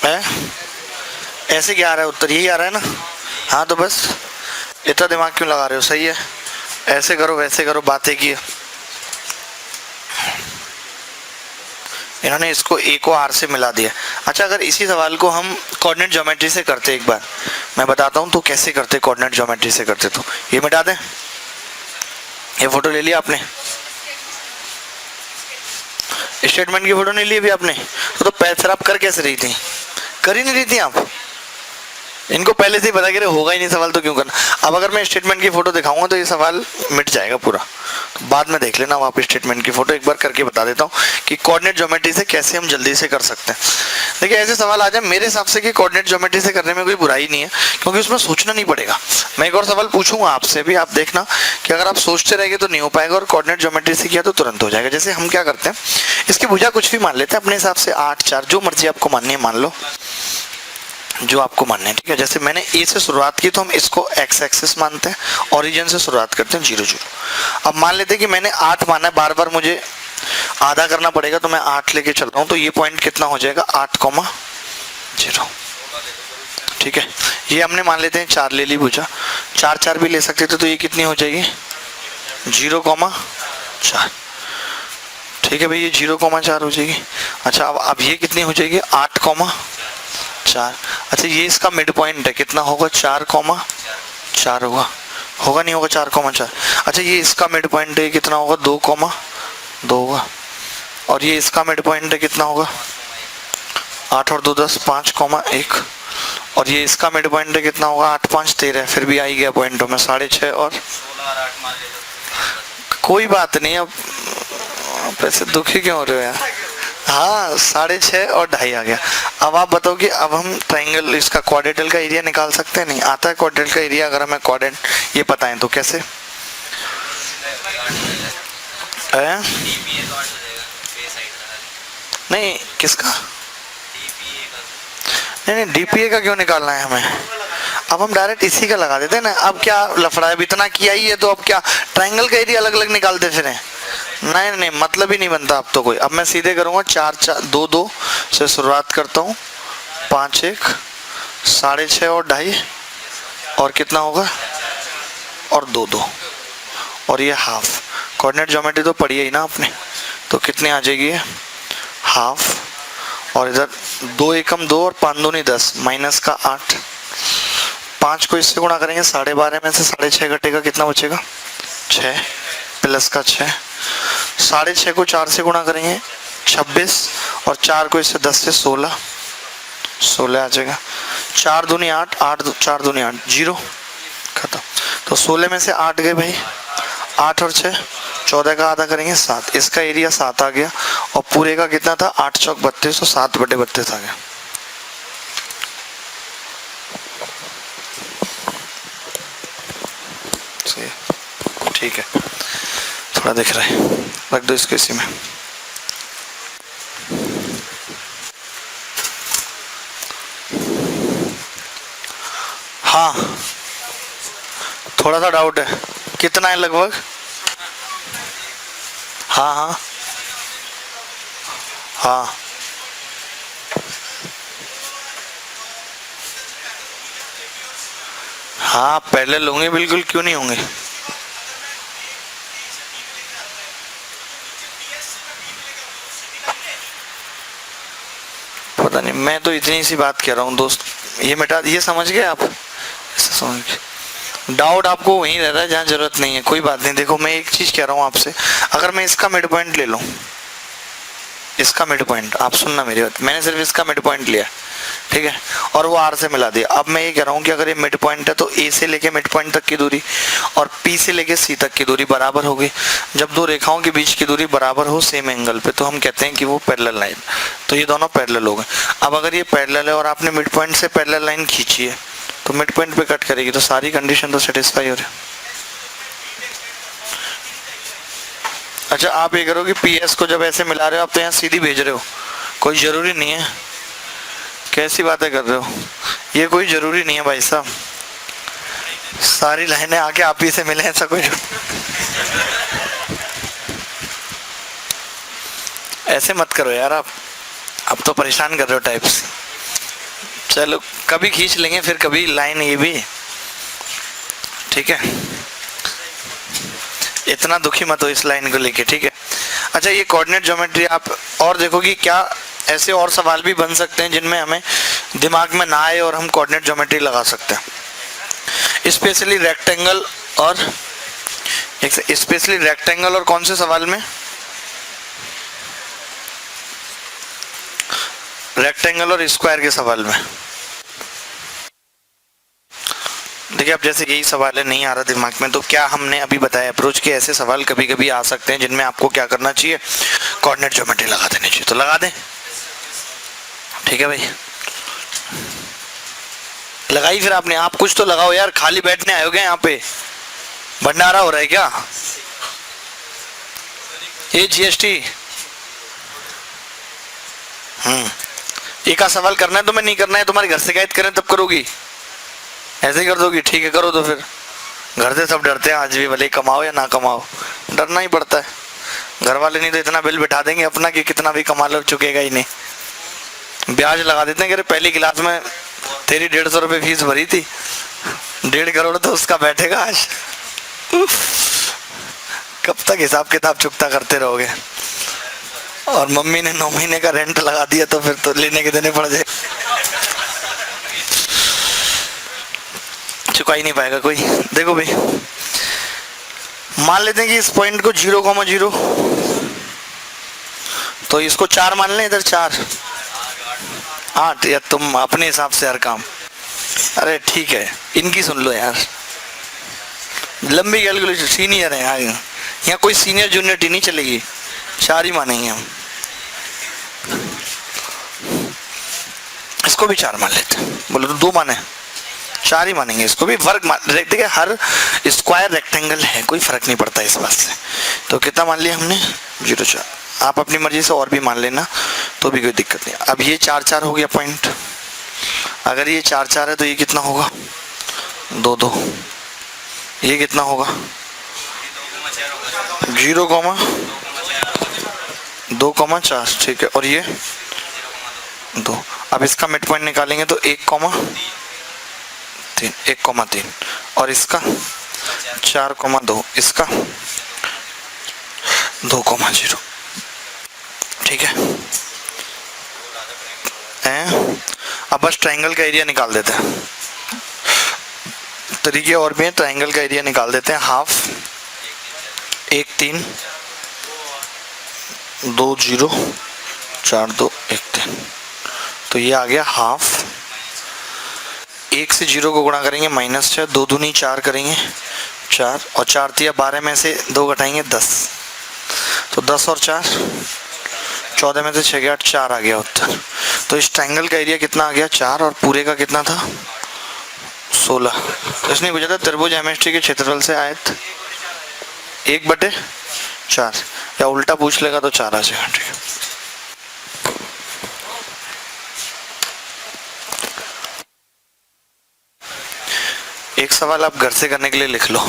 S2: है? ऐसे क्या आ रहा है उत्तर, यही आ रहा है ना? हाँ तो बस इतना दिमाग क्यों लगा रहे हो, सही है, ऐसे करो वैसे करो, बातें की। इन्होंने इसको ए को आर से मिला दिया। अच्छा, अगर इसी सवाल को हम कोऑर्डिनेट ज्योमेट्री से करते, एक बार मैं बताता हूँ तो कैसे करते, कोऑर्डिनेट ज्योमेट्री से करते। तो ये मिटा दें, ये फोटो ले लिया आपने, स्टेटमेंट की फोटो नहीं ली अभी आपने, तो पैर खराब कर कैसे रही थी, कर ही नहीं रही थी आप। इनको पहले से ही पता कि होगा ही नहीं सवाल तो क्यों करना। अब अगर मैं स्टेटमेंट की फोटो दिखाऊंगा तो ये सवाल मिट जाएगा पूरा, तो बाद में देख लेना आप स्टेटमेंट की फोटो। एक बार करके बता देता हूँ कि कोऑर्डिनेट ज्योमेट्री से कैसे हम जल्दी से कर सकते हैं। देखिए ऐसे सवाल आ जाए मेरे हिसाब से कि कोऑर्डिनेट ज्योमेट्री से करने में कोई बुराई नहीं है, क्योंकि उसमें सोचना नहीं पड़ेगा। मैं एक और सवाल पूछूंगा आपसे भी, आप देखना कि अगर आप सोचते रहेंगे तो नहीं हो पाएगा, और कोऑर्डिनेट ज्योमेट्री से किया तो तुरंत हो जाएगा। जैसे हम क्या करते हैं, इसकी भुजा कुछ भी मान लेते हैं अपने हिसाब से, 8 4 जो मर्जी आपको माननी है मान लो, जो आपको मानना है, ठीक है। जैसे मैंने ए से शुरुआत की तो हम इसको एक्स एक्सिस मानते हैं, ओरिजिन से शुरुआत करते हैं 0 0। अब मान लेते हैं कि मैंने 8 माना है, बार बार मुझे आधा करना पड़ेगा तो मैं 8 लेके चल रहा हूँ, तो ये पॉइंट कितना हो जाएगा 8,0, ठीक है। ये हमने मान लेते हैं 4 ले ली भुजा, 4 4 भी ले सकते थे, तो ये कितनी हो जाएगी 0,4, ठीक है भाई, ये 0,4 हो जाएगी। अच्छा अब ये कितनी हो जाएगी 8,4। अच्छा ये इसका मिड पॉइंट है, कितना होगा 4,4 होगा नहीं होगा 4,4। अच्छा ये इसका मिड पॉइंट है, कितना होगा 2,2 होगा। और ये इसका मिड पॉइंट है, कितना होगा 8 और 2 10 5,1। और ये इसका मिड पॉइंट है, कितना होगा 8 5 13, फिर भी आ ही गया पॉइंटों में 6.5 और कोई बात नहीं। अब पैसे दुखी क्यों हो रहे हो यार, हाँ 6.5 और 2.5 आ गया। अब आप बताओ कि अब हम ट्राइंगल इसका क्वाड्रेटल का एरिया निकाल सकते हैं? नहीं आता है क्वाड्रेटल का एरिया, अगर हमें क्वाड्रेंट ये पता है तो कैसे नहीं किसका नहीं डीपीए का क्यों निकालना है हमें, अब हम डायरेक्ट इसी का लगा देते हैं ना। अब क्या लफड़ा है, इतना किया ही है तो अब क्या ट्राइंगल का एरिया अलग अलग निकालते फिर नहीं नहीं मतलब ही नहीं बनता अब तो कोई। अब मैं सीधे करूँगा 4 4 2 2 से शुरुआत करता हूँ, 5 1 6.5 और 2.5 और कितना होगा और 2 2 और ये हाफ। कोऑर्डिनेट ज्योमेट्री तो पढ़ी है ही ना आपने, तो कितने आ जाएगी हाफ। और इधर 2 एकम 2 और 5 दूनी 10 माइनस का 8। 5 को इससे गुणा करेंगे 12.5 में से 6.5 घटेगा, कितना बचेगा 6 प्लस का 6। 6.5 को 4 से गुणा करेंगे 26 और 4 को इससे 10 से 16 आ जाएगा। 4 दूनी 8 8 4 दूनी 8 0 खत्म। तो 16 में से 8 गए भाई, 8 और 6 14 का आधा करेंगे 7, इसका एरिया 7 आ गया। और पूरे का कितना था 8 चौक 32 और 7/32 आ गया। ठीक है थोड़ा दिख रहा है, रख दो इसको इसी में। हाँ थोड़ा सा डाउट है, कितना है लगभग? हाँ हाँ हाँ हाँ पहले लूंगे बिल्कुल, क्यों नहीं होंगे। पता नहीं, मैं तो इतनी सी बात कह रहा हूँ दोस्त, ये मिटा, ये समझ गए आप, ऐसा समझ गए। डाउट आपको वहीं रह रहा है जहाँ जरूरत नहीं है, कोई बात नहीं। देखो मैं एक चीज कह रहा हूँ आपसे, अगर मैं इसका मिड पॉइंट ले लूँ, इसका मिड पॉइंट, आप सुनना मेरी बात, मैंने सिर्फ इसका मिड पॉइंट लिया, ठीक है, और वो आर से मिला दिया। अब मैं ये कह रहा हूँ कि अगर ये मिड पॉइंट है तो ए से लेके मिड पॉइंट तक की दूरी और पी से लेके सी तक की दूरी बराबर होगी। जब दो रेखाओं के बीच की दूरी बराबर हो सेम एंगल पे, तो हम कहते हैं कि वो पैरेलल लाइन, तो ये दोनों पैरेलल हो गए। अब अगर ये पैरेलल है और आपने मिड पॉइंट से पैरेलल लाइन खींची है, तो मिड पॉइंट पे कट करेगी, तो सारी कंडीशन तो सेटिस्फाई हो रही है। अच्छा, आप ये करो कि पी एस को जब ऐसे मिला रहे हो आप तो यहाँ सीधी भेज रहे हो, कोई जरूरी नहीं है। कैसी बातें कर रहे हो, ये कोई जरूरी नहीं है भाई साहब, सारी लाइनें आके आप ही से मिले, ऐसा कोई ऐसे मत करो यार, आप तो परेशान कर रहे हो टाइप्स। चलो कभी खींच लेंगे फिर कभी लाइन ये भी, ठीक है, इतना दुखी मत हो इस लाइन को लेके, ठीक है। अच्छा, ये कोऑर्डिनेट ज्योमेट्री आप और देखो कि क्या ऐसे और सवाल भी बन सकते हैं जिनमें हमें दिमाग में ना आए और हम कोऑर्डिनेट ज्योमेट्री लगा सकते हैं, स्पेशली रेक्टेंगल और कौन से सवाल में, रेक्टेंगल और स्क्वायर के सवाल में। देखिए अब जैसे यही सवाल है, नहीं आ रहा दिमाग में, तो क्या हमने अभी बताया अप्रोच के ऐसे सवाल कभी कभी आ सकते हैं जिनमें आपको क्या करना चाहिए, कोऑर्डिनेट ज्योमेट्री लगा देनी चाहिए, तो लगा दें, ठीक है भाई, लगाई फिर आपने, आप कुछ तो लगाओ यार, खाली बैठने आयोगे यहाँ पे, भंडारा हो रहा है क्या, ये जीएसटी। एक सवाल करना है तो मैं नहीं करना है, तुम्हारे घर शिकायत करें तब करोगी, ऐसे ही कर दोगी, ठीक है करो, तो फिर घर से सब डरते हैं आज भी, भले कमाओ या ना कमाओ, डरना ही पड़ता है, घर वाले नहीं तो इतना बिल बिठा देंगे अपना कि कितना भी कमा लो चुकेगा ही नहीं, ब्याज लगा देते हैं कि पहली क्लास में तेरी 150 रुपये फीस भरी थी, 1.5 करोड़ तो उसका बैठेगा आज, कब तक हिसाब किताब चुकता करते रहोगे, और मम्मी ने 9 महीने का रेंट लगा दिया तो फिर तो लेने के देने पड़ जाए, चुका ही नहीं पाएगा कोई। देखो भाई, मान लेते हैं कि इस पॉइंट को 0,0, तो इसको 4 मान लें, इधर 4 8, या तुम अपने हिसाब से हर काम, अरे ठीक है इनकी सुन लो यार, लंबी कैलकुलेशन, सीनियर है यहाँ कोई सीनियर जूनियर नहीं चलेगी, 4 ही मानेंगे हम, इसको भी 4 मान लेते हैं, बोलो तो 2 माने, 4 ही मानेंगे, इसको भी फर्क देखिए, हर स्क्वायर रेक्टेंगल है, कोई फर्क नहीं पड़ता इस बात से। तो कितना मान लिया हमने, 0 4, आप अपनी मर्जी से और भी मान लेना तो भी कोई दिक्कत नहीं। अब ये 4 4 हो गया पॉइंट, अगर ये 4 4 है तो ये कितना होगा, 2 2, ये कितना होगा 0,2,4, ठीक है, और ये 2। अब इसका मिड पॉइंट निकालेंगे तो 1,3, 1,3, और इसका 4,2, इसका 2,0, ठीक है। अब बस ट्रायंगल का एरिया निकाल देते हैं, तरीके और भी हैं, ट्रायंगल का एरिया निकाल देते हैं, हाफ 1 3 2 0 4 2 1 3, तो ये आ गया हाफ, 1 से 0 को गुणा करेंगे -6, 2 दूनी 4 करेंगे 4, और 4 3 12 में से 2 घटाएंगे 10, तो 10 और 4 14 में से 6 गया 8, 4 आ गया उत्तर। तो इस ट्रायंगल का एरिया कितना आ गया 4, और पूरे का कितना था 16। इसने पूछा था त्रिभुज हेमिस्ट्री के क्षेत्रफल से आयत 1/4, या उल्टा पूछ लेगा तो 4 आ जाएगा, ठीक है। एक सवाल आप घर से करने के लिए लिख लो,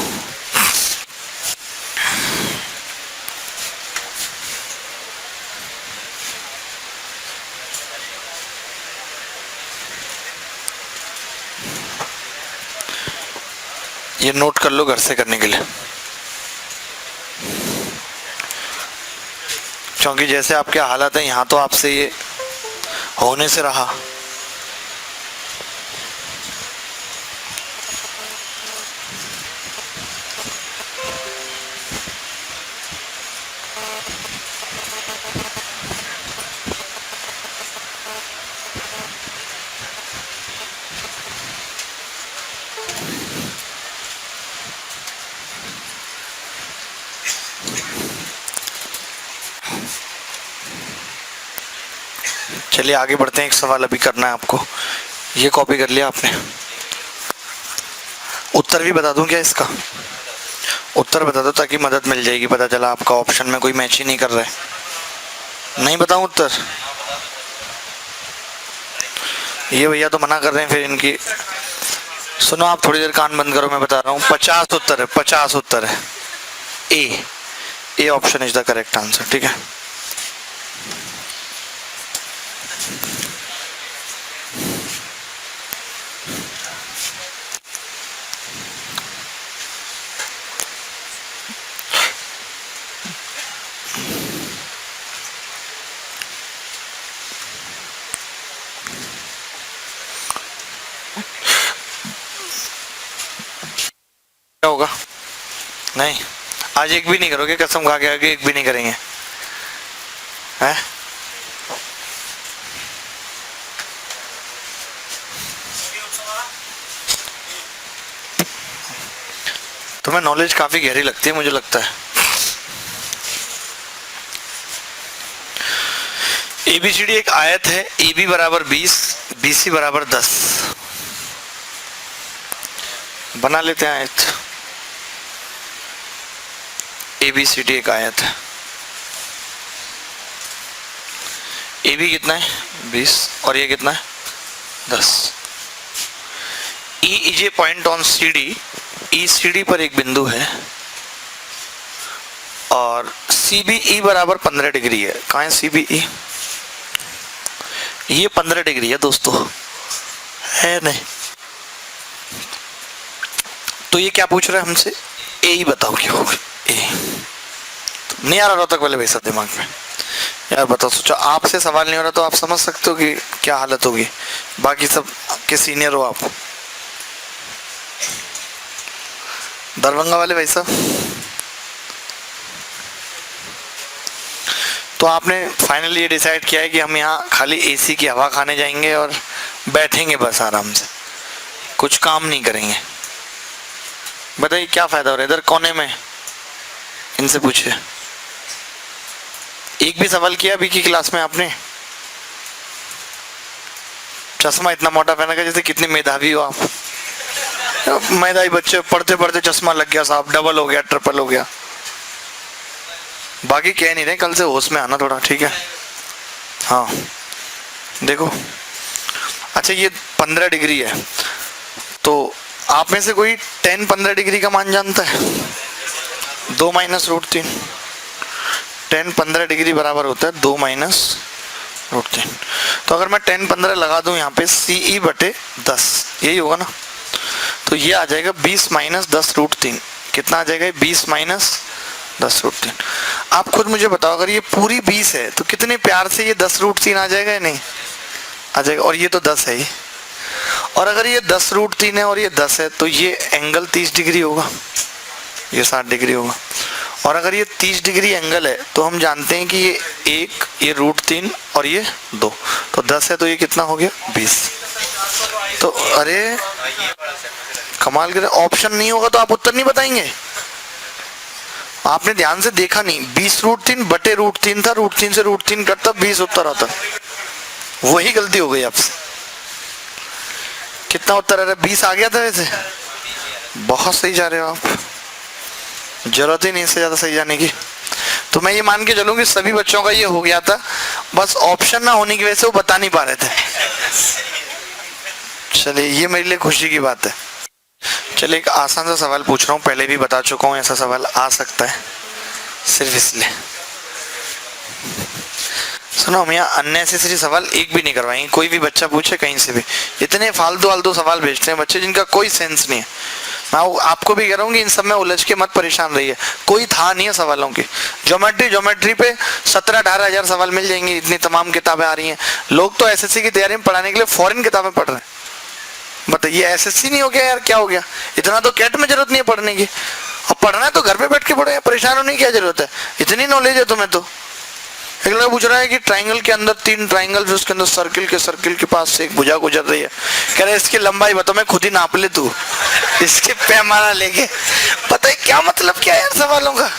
S2: ये नोट कर लो घर से करने के लिए, क्योंकि जैसे आपके हालात है यहाँ तो आपसे ये होने से रहा। चलिए आगे बढ़ते हैं, एक सवाल अभी करना है आपको। ये कॉपी कर लिया आपने? उत्तर भी बता दूं क्या इसका? उत्तर बता दो ताकि मदद मिल जाएगी, पता चला आपका ऑप्शन में कोई मैच ही नहीं कर रहा है। नहीं बताऊं उत्तर? ये भैया तो मना कर रहे हैं, फिर इनकी सुनो, आप थोड़ी देर कान बंद करो, मैं बता रहा हूँ। 50 उत्तर है, 50 उत्तर है। A option is the correct answer, ठीक है। क्या होगा? नहीं, आज एक भी नहीं करोगे? कसम खा के आगे एक भी नहीं करेंगे हैं? तुम्हें नॉलेज काफी गहरी लगती है मुझे लगता है। एबीसीडी एक आयत है, AB बराबर 20, BC बराबर 10। बना लेते हैं आयत। एबीसीडी एक आयत है, AB कितना है? 20 और ये कितना है? 10। E is a point on CD, ECD पर एक बिंदु है और CBE बराबर 15 डिग्री है। कहाँ है CBE? ये 15 डिग्री है दोस्तों, है नहीं? तो ये क्या पूछ रहा है हमसे? ए ही बताओ क्या होगा? ए तो नहीं आ रहा तक वाले वैसा दिमाग में यार, बताओ। सोचो आपसे सवाल नहीं हो रहा तो आप समझ सकते हो कि क्या हालत होगी। बाकी सब के सीनियर हो आप। दरभंगा वाले भाई साहब, तो आपने फाइनली ये डिसाइड किया है कि हम यहाँ खाली AC की हवा खाने जाएंगे और बैठेंगे बस आराम से, कुछ काम नहीं करेंगे। बताइए क्या फायदा हो रहा है? इधर कोने में इनसे पूछिए, एक भी सवाल किया अभी की क्लास में आपने? चश्मा इतना मोटा पहना के जैसे कितने मेधावी हो आप। मेधावी बच्चे पढ़ते पढ़ते चश्मा लग गया साहब, डबल हो गया, ट्रिपल हो गया। बाकी कह नहीं रहे, कल से होश में आना थोड़ा, ठीक है? हाँ देखो, अच्छा ये 15 डिग्री है, तो आप में से कोई 10 15 डिग्री का मान जानता है? 2 माइनस रूट 3। 10 15 डिग्री बराबर होता है 2 माइनस रूट 3। तो अगर मैं 10 15 लगा दूं यहाँ पे, CE बटे 10, यही होगा ना? तो ये आ जाएगा 20 माइनस 10 रूट 3। कितना आ जाएगा? 20 माइनस 10 रूट 3। आप खुद मुझे बताओ, अगर ये पूरी 20 है तो कितने प्यार से ये 10 रूट 3 आ जाएगा या नहीं? आ जाएगा। और ये तो 10 है ही, और अगर ये 10 रूट 3 है और ये 10 है तो ये एंगल 30 डिग्री होगा, ये 60 डिग्री होगा। और अगर ये 30 डिग्री एंगल है तो हम जानते हैं कि ये 1, ये रूट 3 और ये 2, तो 10 है तो ये कितना हो गया? 20। तो अरे कमाल कर, ऑप्शन नहीं होगा तो आप उत्तर नहीं बताएंगे? आपने ध्यान से देखा नहीं, 20 रूट 3 बटे रूट 3 था, रूट 3 से रूट 3 कटता 20 उत्तर आता, वही गलती हो गई आपसे। कितना उत्तर आ रहा है? 20 आ गया था वैसे, बहुत सही जा रहे हो आप, जरूरत ही नहीं इससे ज्यादा सही जाने की। तो मैं ये मान के चलूँ कि सभी बच्चों का ये हो गया था, बस ऑप्शन ना होने की वजह से वो बता नहीं पा रहे थे। चलिए ये मेरे लिए खुशी की बात है। चलिए एक आसान सा सवाल पूछ रहा हूँ, पहले भी बता चुका हूँ ऐसा सवाल आ सकता है, सिर्फ इसलिए। सुनो, हम यहाँ अननेसेसरी सवाल एक भी नहीं करवाएंगे, कोई भी बच्चा पूछे कहीं से भी। इतने फालतू फालतू सवाल भेजते हैं बच्चे जिनका कोई सेंस नहीं है। मैं आपको भी कह रहा हूँ कि इन सब में उलझ के मत परेशान रहिए, कोई था नहीं है सवालों की। ज्योमेट्री पे 17-18 हजार सवाल मिल जाएंगे, इतनी तमाम किताबें आ रही हैं। लोग तो एसएससी की तैयारी में पढ़ाने के लिए फॉरेन किताबें पढ़ रहे हैं। बताइए एसएससी नहीं हो गया यार, क्या हो गया? इतना तो कैट में जरूरत नहीं है पढ़ने की, अब पढ़ना है तो घर पे बैठ के पढ़े, परेशान होने की क्या जरूरत है, इतनी नॉलेज है तुम्हें तो। एक लड़का पूछ रहा है कि ट्राइंगल के अंदर 3 ट्राइंगल, उसके अंदर सर्किल के पास से एक भुजा गुजर रही है, कह रहे इसकी लंबाई बताओ, मैं खुद ही नाप ले तू, इसके पैमाना लेके। पता है क्या मतलब क्या है यार सवालों का,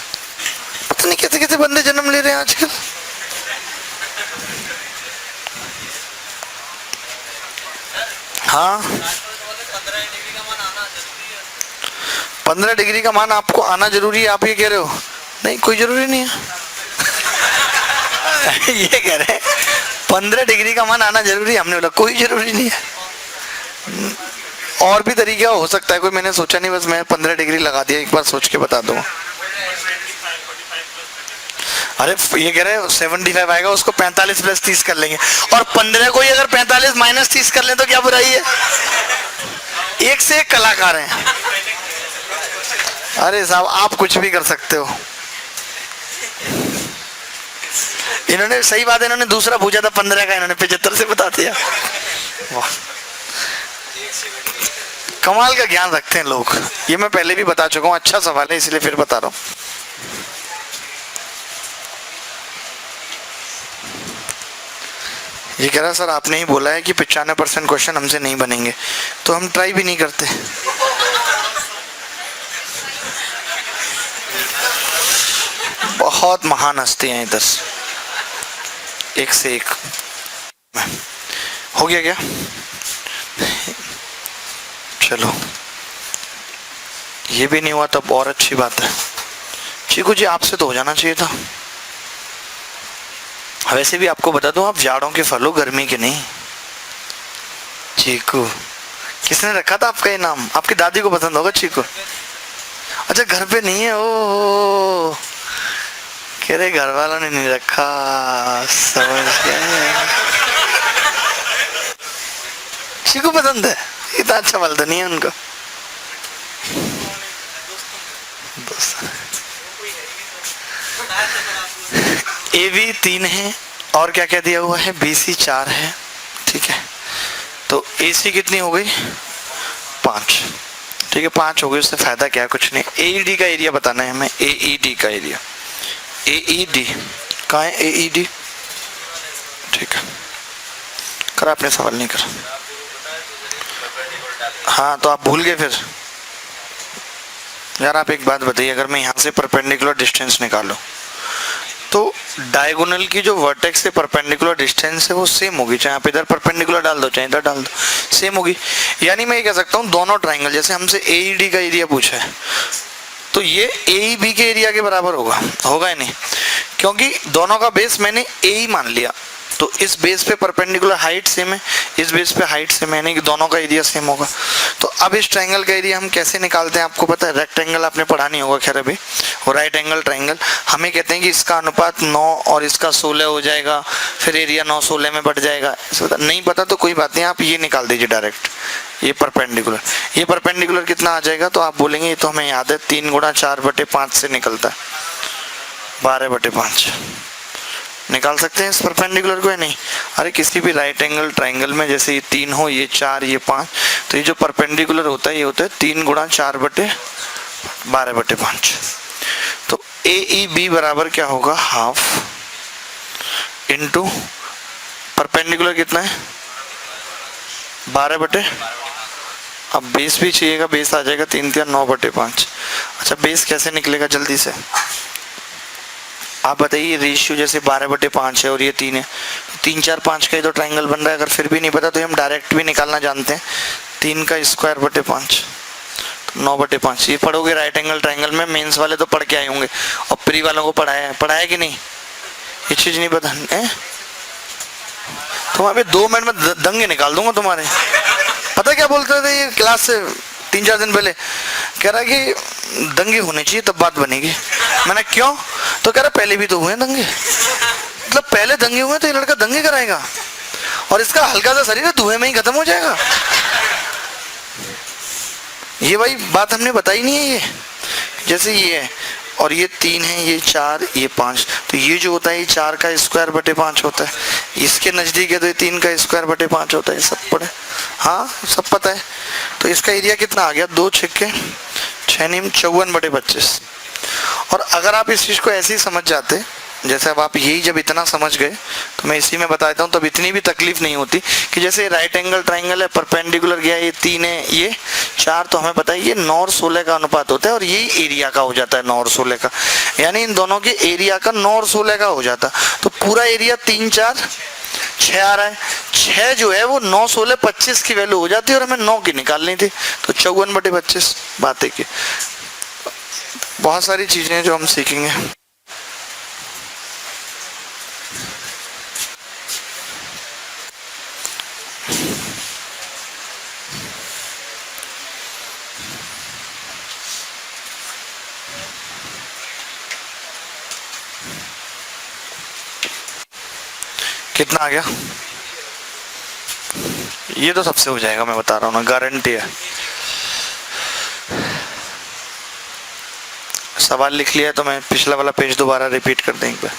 S2: पता नहीं कैसे कैसे बंदे जन्म ले रहे हैं आजकल। हाँ 15 डिग्री का मान आपको आना जरूरी है, आप ये कह रहे हो? नहीं, कोई जरूरी नहीं है। ये कह रहे हैं 15 डिग्री का मान आना जरूरी है, हमने बोला कोई जरूरी नहीं है। और भी तरीका हो सकता है कोई, मैंने सोचा नहीं, बस मैं 15 डिग्री लगा दिया, एक बार सोच के बता दूंगा। अरे ये कह रहे हैं 75 आएगा, उसको 45 + 30 कर लेंगे, और 15 को ही अगर 45 - 30 कर ले तो क्या बुराई है? एक से एक कलाकार हैं। अरे साहब आप कुछ भी कर सकते हो। इन्होंने सही बात है, इन्होंने दूसरा पूछा था 15 का, इन्होंने 75 से बता दिया। वाह, कमाल का ज्ञान रखते हैं लोग। ये मैं पहले भी बता चुका हूँ, अच्छा सवाल है इसलिए फिर बता रहा हूँ। ये कह रहा सर आपने ही बोला है कि 95% क्वेश्चन हमसे नहीं बनेंगे, तो हम ट्राई भी नहीं करते। बहुत महान हस्ती हैं इधर, एक से एक। हो गया क्या? चलो ये भी नहीं हुआ तब और अच्छी बात है। चीकू जी आपसे तो हो जाना चाहिए था। वैसे भी आपको बता दूं, आप जाड़ों के फल हो, गर्मी के नहीं। चीकू किसने रखा था आपका ये नाम? आपकी दादी को पसंद होगा चीकू। अच्छा घर पे नहीं है, ओ कह रहे घर वालों ने नहीं रखा, समझ गए। चीकू पसंद है, इतना अच्छा फल तो नहीं है उनको। AB 3 है, और क्या क्या दिया हुआ है? BC 4 है, ठीक है। तो AC कितनी हो गई? 5, ठीक है 5 हो गई, उससे फायदा क्या है? कुछ नहीं। AED का एरिया बताना है हमें, AED का एरिया। AED कहाँ है? AED ठीक है, करा आपने सवाल नहीं करा? हाँ तो आप भूल गए फिर। यार आप एक बात बताइए, अगर मैं यहाँ से परपेंडिकुलर डिस्टेंस निकालूं तो डायगोनल की जो वर्टेक्स से परपेंडिकुलर डिस्टेंस है वो सेम होगी, चाहे आप इधर परपेंडिकुलर डाल दो चाहे इधर डाल दो, सेम होगी। यानी मैं ये कह सकता हूँ दोनों ट्राइंगल, जैसे हमसे AED का एरिया पूछा है तो ये AEB के एरिया के बराबर होगा, होगा ही नहीं, क्योंकि दोनों का बेस मैंने A ही मान लिया। तो इस बेस पे परपेंडिकुलर हाइट सेम है, इस बेस पे हाइट सेम है, यानी कि दोनों का एरिया सेम होगा। तो अब इस ट्रायंगल का एरिया हम कैसे निकालते हैं आपको पता है? रेक्टेंगल आपने पढ़ा नहीं होगा खैर अभी, और राइट एंगल ट्रायंगल। हमें कहते हैं कि इसका अनुपात 9 और इसका 16 हो जाएगा, फिर एरिया 9 16 में बढ़ जाएगा। नहीं पता तो कोई बात नहीं, आप ये निकाल दीजिए डायरेक्ट, ये परपेंडिकुलर कितना आ जाएगा? तो आप बोलेंगे ये तो हमें याद है 3 × 4/5 से निकलता है, 12/5 निकाल सकते हैं इस परपेंडिकुलर को या नहीं? अरे किसी भी राइट एंगल ट्रायंगल में जैसे ये 3 हो, ये 4, ये 5, तो ये जो परपेंडिकुलर होता है ये होता है 3 × 4/12/5। तो AEB बराबर क्या होगा? हाफ इंटू परपेंडिकुलर कितना है? 12 अब बेस भी चाहिएगा, बेस आ जाएगा 3 × 3 9/5। अच्छा बेस कैसे निकलेगा जल्दी से आप बताइए? रेशियो जैसे 12/5 है और ये 3 है, 3 4 5 का ही तो ट्रायंगल बन रहा है। अगर फिर भी नहीं पता तो हम डायरेक्ट भी निकालना जानते हैं, 3 का स्क्वायर बटे 5 9/5। ये पढ़ोगे राइट एंगल ट्रायंगल में, मेंस वाले तो पढ़ के आए होंगे, और प्री वालों को पढ़ाया कि नहीं? ये चीज नहीं पता है? तुम्हारे 2 मिनट में दंगे निकाल दूंगा तुम्हारे। पता क्या बोलते थे ये क्लास से 3 4 दिन पहले? कह रहा कि दंगे होने चाहिए तब बात बनेगी। मैंने क्यों? तो कह रहा पहले भी तो हुए दंगे, मतलब पहले दंगे हुए तो ये लड़का दंगे कराएगा, और इसका हल्का सा शरीर है धुएं में ही खत्म हो जाएगा। ये भाई बात हमने बताई नहीं है। ये जैसे ये है और ये 3 है, ये 4, ये 5, तो ये जो होता है ये 4 का स्क्वायर बटे 5 होता है। इसके नज़दीक है तो ये 3 का स्क्वायर बटे 5 होता है। सब पढ़े, हाँ सब पता है। तो इसका एरिया कितना आ गया, 2 छक्के 6 नीम 54 बटे 25। और अगर आप इस चीज़ को ऐसे ही समझ जाते, जैसे अब आप यही जब इतना समझ गए तो मैं इसी में बता देता हूँ, तब इतनी भी तकलीफ नहीं होती कि जैसे राइट एंगल ट्राइंगल है, परपेंडिकुलर गया, ये 3 है, ये 4, तो हमें पता है ये 9 और 16 का अनुपात होता है और यही एरिया का हो जाता है 9 और 16 का, यानी इन दोनों के एरिया का 9 और 16 का हो जाता। तो पूरा एरिया 3 4 6 आ रहा है। 6 जो है वो 9 16 25 की वैल्यू हो जाती है और हमें 9 की निकालनी थी, तो 54 बटे 25। बात है कि बहुत सारी चीज़ें हैं जो हम सीखेंगे। कितना आ गया, ये तो सबसे हो जाएगा, मैं बता रहा हूँ ना, गारंटी है। सवाल लिख लिया तो मैं पिछला वाला पेज दोबारा रिपीट कर देंगे,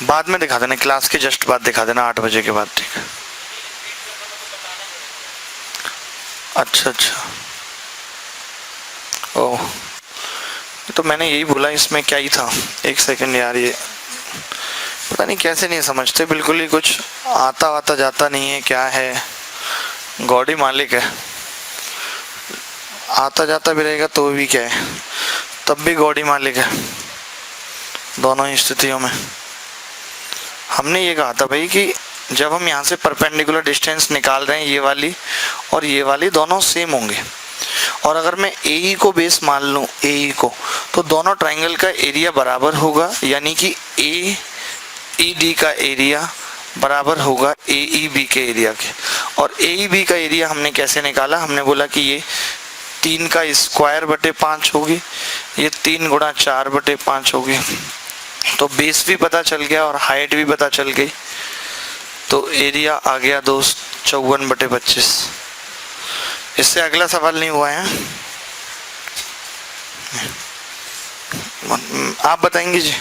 S2: बाद में दिखा देना, क्लास के जस्ट बाद दिखा देना, 8 बजे के बाद, ठीक है। अच्छा अच्छा, ओह तो मैंने यही बोला, इसमें क्या ही था। एक सेकंड यार, ये पता नहीं कैसे नहीं समझते, बिल्कुल ही कुछ आता वाता जाता नहीं है, क्या है, गॉड ही मालिक है। आता जाता भी रहेगा तो भी क्या है, तब भी गॉड ही मालिक है दोनों ही स्थितियों में। हमने ये कहा था भाई कि जब हम यहाँ से परपेंडिकुलर डिस्टेंस निकाल रहे हैं, ये वाली और ये वाली दोनों सेम होंगे, और अगर मैं AE को बेस मान लूँ, AE को, तो दोनों ट्राइंगल का एरिया बराबर होगा, यानी कि AED का एरिया बराबर होगा AEB के एरिया के। और AEB का एरिया हमने कैसे निकाला, हमने बोला कि ये 3 का स्क्वायर बटे 5 होगी, ये 3 गुणा 4 बटे 5 होगी, तो बेस भी पता चल गया और हाइट भी पता चल गई, तो एरिया आ गया दोस्त 54 बटे 25। इससे अगला सवाल नहीं हुआ है, आप बताएंगे जी,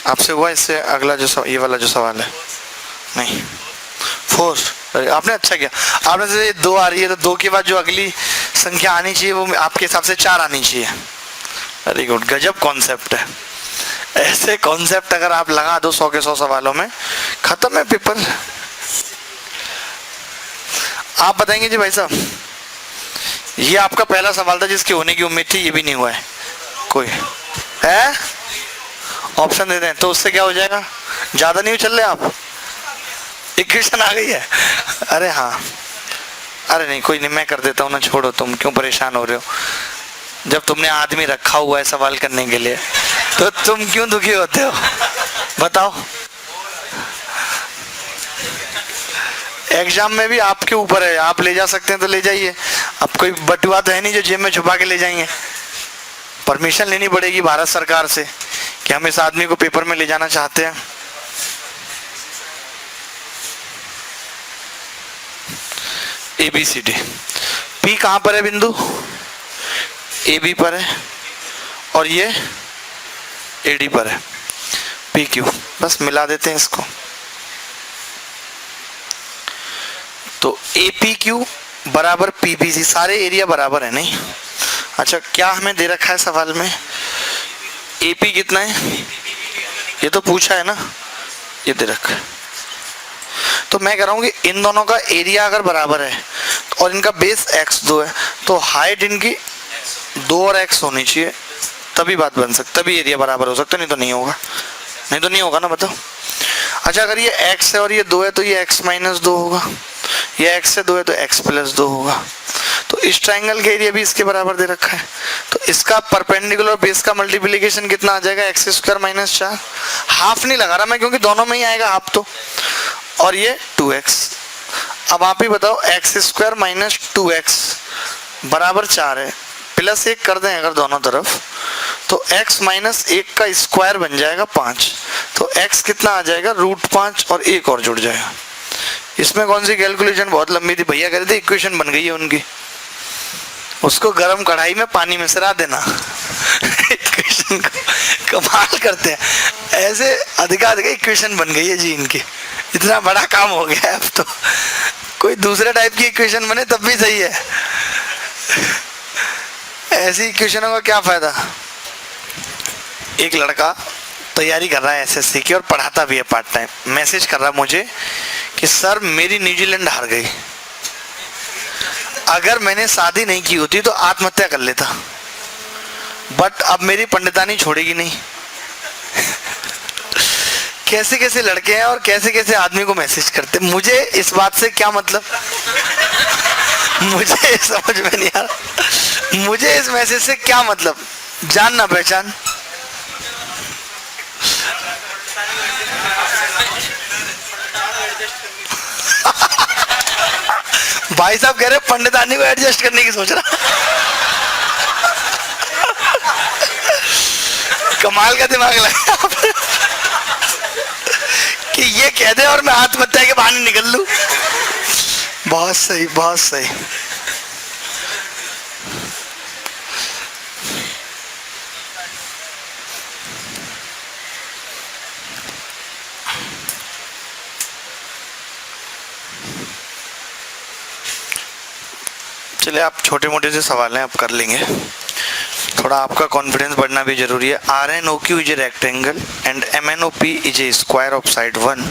S2: आपसे हुआ इससे अगला जो ये वाला जो सवाल है, नहीं 4, आपने अच्छा किया, आपने से 2 आ रही है, तो 2 के बाद जो अगली संख्या आनी चाहिए वो आपके हिसाब से 4 आनी चाहिए। वेरी गुड, गजब कॉन्सेप्ट है। ऐसे कॉन्सेप्ट अगर आप लगा दो 100 के 100 सवालों में, खत्म है पेपर। आप बताएंगे जी भाई साहब, ये आपका पहला सवाल था जिसके होने की उम्मीद थी, ये भी नहीं हुआ है कोई है, ऑप्शन दे दें तो उससे क्या हो जाएगा, ज्यादा नहीं चल रहे आप, इक्वेशन आ गई है। अरे हाँ, अरे नहीं कोई नहीं, मैं कर देता हूँ ना, छोड़ो, तुम क्यों परेशान हो रहे हो, जब तुमने आदमी रखा हुआ है सवाल करने के लिए तो तुम क्यों दुखी होते हो, बताओ। एग्जाम में भी आपके ऊपर है, आप ले जा सकते हैं तो ले जाइए, अब कोई बटुआ तो है नहीं जो जेब में छुपा के ले जाएंगे, परमिशन लेनी पड़ेगी भारत सरकार से कि हम इस आदमी को पेपर में ले जाना चाहते हैं। ABCD, P कहां पर है बिंदु, AB पर है, और ये AD पर है, PQ, बस मिला देते हैं इसको, तो APQ बराबर PBC, सारे एरिया बराबर है नहीं। अच्छा क्या हमें दे रखा है सवाल में, AP कितना है, ये तो पूछा है ना, ये दे रखा है, तो मैं कह रहा हूँ कि इन दोनों का एरिया अगर बराबर है और इनका बेस x2 है, तो हाइट इनकी 2 और x होनी चाहिए, तभी बात बन सकती, तभी एरिया बराबर हो सकता, नहीं तो नहीं होगा, नहीं तो नहीं होगा ना, बताओ। अच्छा अगर ये x है और ये 2 है तो ये x - 2 होगा, ये x से 2 है तो x + 2 होगा, तो इस ट्राइंगल का एरिया भी इसके बराबर दे रखा है, तो इसका परपेंडिकुलर बेस का मल्टीप्लिकेशन कितना आ जाएगा, x² - 4, हाफ नहीं लगा रहा मैं क्योंकि दोनों में ही आएगा हाफ, तो और ये 2x। अब आप ही बताओ, x² - 2x बराबर 4 है, +1 कर दें अगर दोनों तरफ, तो x - 1 का स्क्वायर बन जाएगा 5, तो x कितना आ जाएगा, √5 और 1 और जुड़ जाएगा, इसमें कौन सी कैलकुलेशन बहुत लंबी थी, भैया कह रहे थे इक्वेशन बन गई है उनकी, उसको गरम कढ़ाई में पानी में सरा देना। इक्वेशन को कमाल करते हैं ऐसे, अधिक इक्वेशन बन गई है जी इनकी, इतना बड़ा काम हो गया है अब तो। कोई दूसरे टाइप की इक्वेशन बने तब भी सही है, ऐसी इक्वेशनों का क्या फायदा। एक लड़का तैयारी कर रहा है एसएससी की और पढ़ाता भी है पार्ट टाइम, मैसेज कर रहा मुझे कि सर मेरी न्यूजीलैंड हार गई, अगर मैंने शादी नहीं की होती तो आत्महत्या कर लेता, बट अब मेरी पंडितानी छोड़ेगी नहीं। कैसे कैसे लड़के हैं और कैसे कैसे आदमी को मैसेज करते, मुझे इस बात से क्या मतलब। मुझे समझ में नहीं आ रहा, मुझे इस मैसेज से क्या मतलब, जान ना पहचान। भाई साहब कह रहे पंडितानी को एडजस्ट करने की सोच रहा। कमाल का दिमाग लगा कि ये कह दे और मैं आत्महत्या के बहाने निकल लूं। बहुत सही, बहुत सही। चलिए, आप छोटे मोटे से सवाल हैं आप कर लेंगे, थोड़ा आपका कॉन्फिडेंस बढ़ना भी जरूरी है। RNOQ is a rectangle and MNOP is a square of side 1,